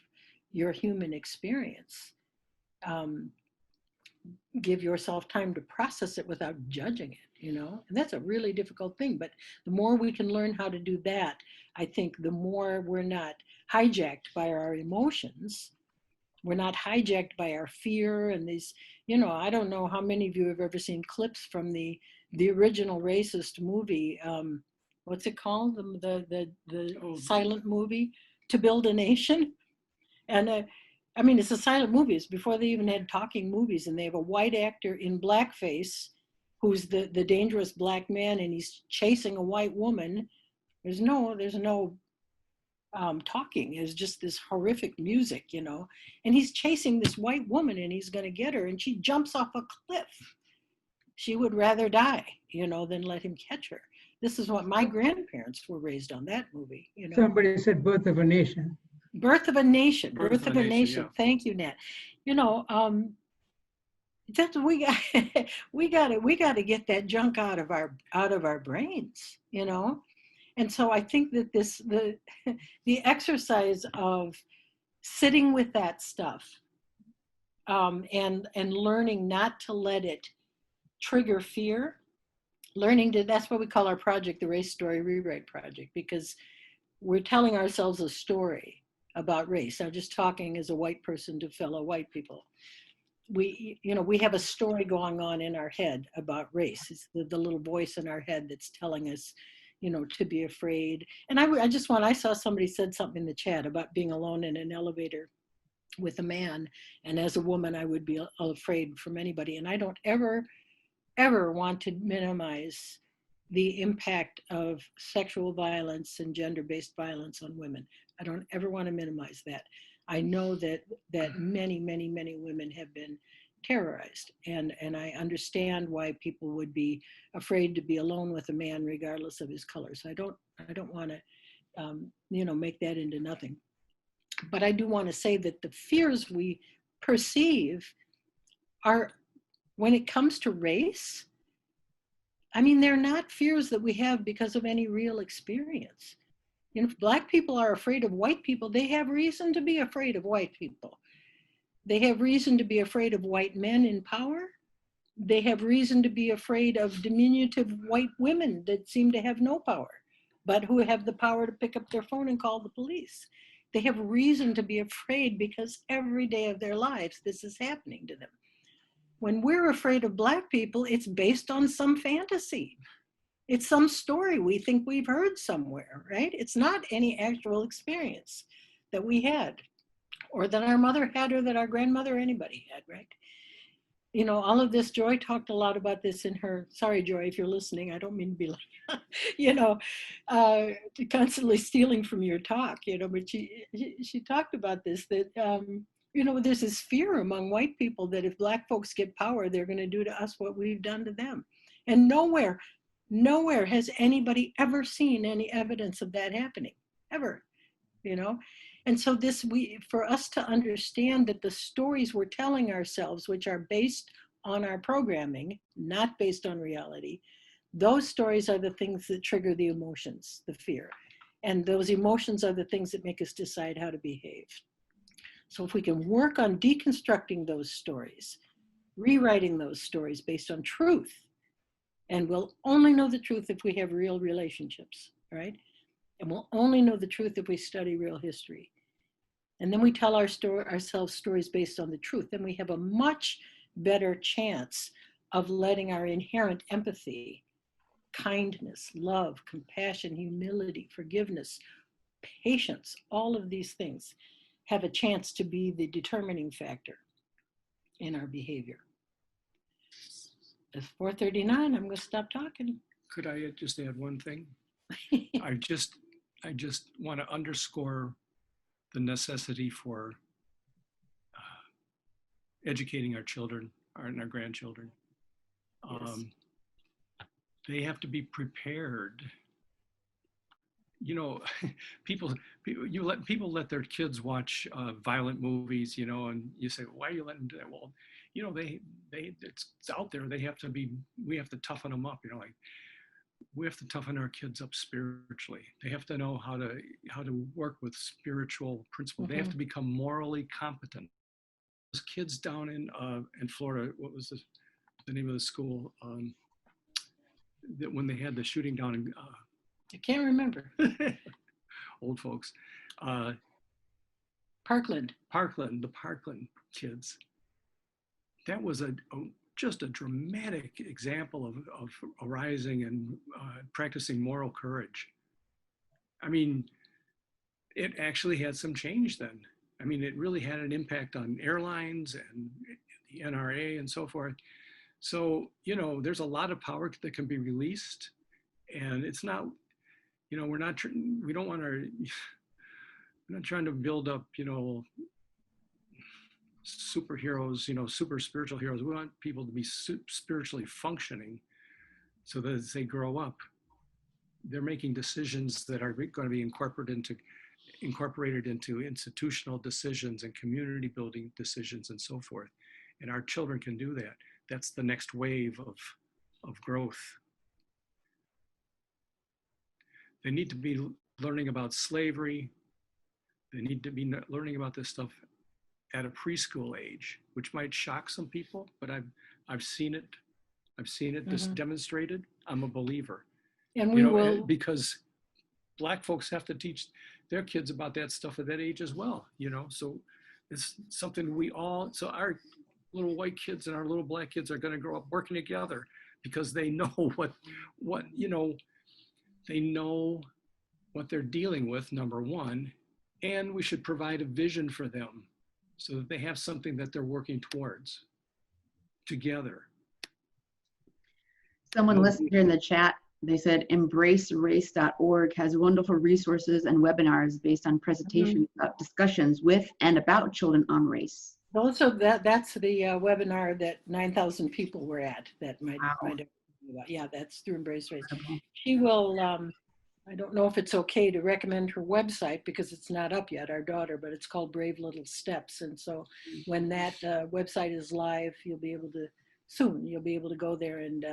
your human experience. Give yourself time to process it without judging it, And that's a really difficult thing. But the more we can learn how to do that, I think the more we're not hijacked by our emotions. We're not hijacked by our fear and these, I don't know how many of you have ever seen clips from the original racist movie. What's it called? The silent movie, To Build a Nation. And it's a silent movie. It's before they even had talking movies, and they have a white actor in blackface who's the dangerous black man, and he's chasing a white woman. There's no talking. Is just this horrific music, and he's chasing this white woman, and he's going to get her, and she jumps off a cliff. She would rather die, than let him catch her. This is what my grandparents were raised on, that movie, you know. Somebody said Birth of a Nation. Birth of a Nation. Birth of a Nation, yeah. Thank you, Nat. You know, that's we got to get that junk out of our brains, you know. And so I think that the exercise of sitting with that stuff, and learning not to let it trigger fear, that's what we call our project, the Race Story Rewrite Project, because we're telling ourselves a story about race. I'm just talking as a white person to fellow white people. We have a story going on in our head about race. It's the little voice in our head that's telling us, you know, to be afraid. And I saw somebody said something in the chat about being alone in an elevator with a man, and as a woman I would be afraid from anybody. And I don't ever want to minimize the impact of sexual violence and gender-based violence on women. I don't ever want to minimize that. I know that many women have been terrorized, and I understand why people would be afraid to be alone with a man regardless of his color. So I don't want to make that into nothing. But I do want to say that the fears we perceive are, when it comes to race, I mean, they're not fears that we have because of any real experience. You know, if Black people are afraid of white people, they have reason to be afraid of white people. They have reason to be afraid of white men in power. They have reason to be afraid of diminutive white women that seem to have no power, but who have the power to pick up their phone and call the police. They have reason to be afraid because every day of their lives, this is happening to them. When we're afraid of Black people, it's based on some fantasy. It's some story we think we've heard somewhere, right? It's not any actual experience that we had, or that our mother had, or that our grandmother or anybody had, right? You know, all of this, Joy talked a lot about this in her, sorry, Joy, if you're listening, I don't mean to be like, constantly stealing from your talk, but she talked about this, that, there's this fear among white people that if Black folks get power, they're going to do to us what we've done to them. And nowhere has anybody ever seen any evidence of that happening, ever, And so for us to understand that the stories we're telling ourselves, which are based on our programming, not based on reality, those stories are the things that trigger the emotions, the fear. And those emotions are the things that make us decide how to behave. So if we can work on deconstructing those stories, rewriting those stories based on truth, and we'll only know the truth if we have real relationships, right? And we'll only know the truth if we study real history. And then we tell ourselves stories based on the truth. Then we have a much better chance of letting our inherent empathy, kindness, love, compassion, humility, forgiveness, patience, all of these things have a chance to be the determining factor in our behavior. It's 4:39, I'm going to stop talking. Could I just add one thing? I just want to underscore the necessity for educating our children and our grandchildren. Yes. They have to be prepared. People let their kids watch violent movies, and you say, why are you letting them do that? Well, it's out there. We have to toughen them up, we have to toughen our kids up spiritually. They have to know how to work with spiritual principles. Mm-hmm. They have to become morally competent. Those kids down in Florida, what was the name of the school? That when they had the shooting down in I can't remember. Old folks. Parkland, the Parkland kids. That was just a dramatic example of arising and practicing moral courage. I mean, it actually had some change then. I mean, it really had an impact on airlines and the NRA and so forth. So, there's a lot of power that can be released, and it's not, we're not trying to build up, superheroes, super spiritual heroes. We want people to be spiritually functioning so that as they grow up, they're making decisions that are going to be incorporated into institutional decisions and community building decisions and so forth. And our children can do that. That's the next wave of growth. They need to be learning about slavery. They need to be learning about this stuff at a preschool age, which might shock some people, but I've seen it. I've seen it just demonstrated. I'm a believer. And we will, because Black folks have to teach their kids about that stuff at that age as well, so it's something so our little white kids and our little Black kids are going to grow up working together because they know they know what they're dealing with, number one, and we should provide a vision for them so that they have something that they're working towards together. Someone listed here in the chat, they said embracerace.org has wonderful resources and webinars based on presentations about discussions with and about children on race. also that's the webinar that 9,000 people were at that might have, yeah, that's through Embrace Race. She will, I don't know if it's okay to recommend her website because it's not up yet, our daughter, but it's called Brave Little Steps. And so when that website is live, you'll be able to go there and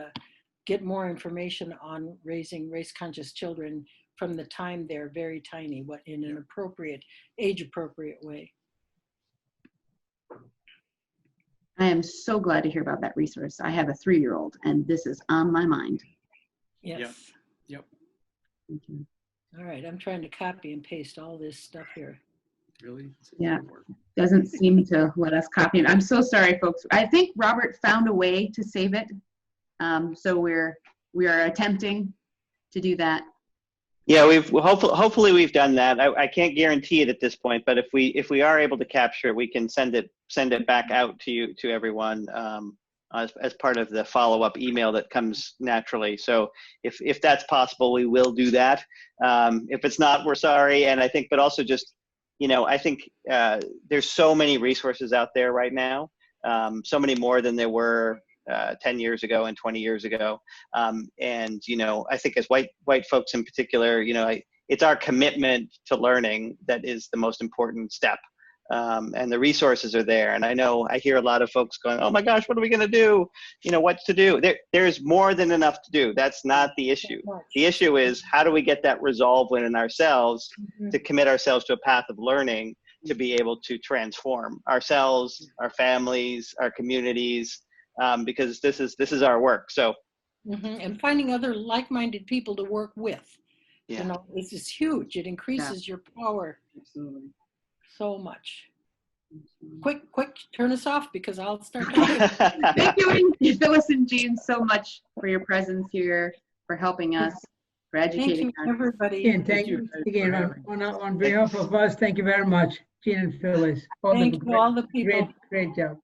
get more information on raising race-conscious children from the time they're very tiny, in an appropriate, age-appropriate way. I am so glad to hear about that resource. I have a 3-year-old, and this is on my mind. Yes. Yep. Thank you. All right, I'm trying to copy and paste all this stuff here. Really? Yeah. Doesn't seem to let us copy it. I'm so sorry, folks. I think Robert found a way to save it. So we are attempting to do that. Yeah, hopefully we've done that. I can't guarantee it at this point, but if we are able to capture it, we can send it back out to everyone as part of the follow-up email that comes naturally. So if that's possible, we will do that. If it's not, we're sorry. And I think, but also just, I think there's so many resources out there right now, so many more than there were 10 years ago and 20 years ago. And, I think as white folks in particular, it's our commitment to learning that is the most important step. And the resources are there. And I hear a lot of folks going, oh my gosh, what are we going to do? What to do? There's more than enough to do. That's not the issue. The issue is how do we get that resolve within ourselves to commit ourselves to a path of learning to be able to transform ourselves, our families, our communities, because this is our work. So, and finding other like-minded people to work with, yeah. This is huge. It increases your power. Absolutely. So much. Quick, turn us off because I'll start talking. Thank you, Phyllis and Gene, so much for your presence here, for helping us, for educating us. Thank you, everybody. Again, thank you again on behalf of us. Thank you very much, Gene and Phyllis. Thank you, all the people. Great job.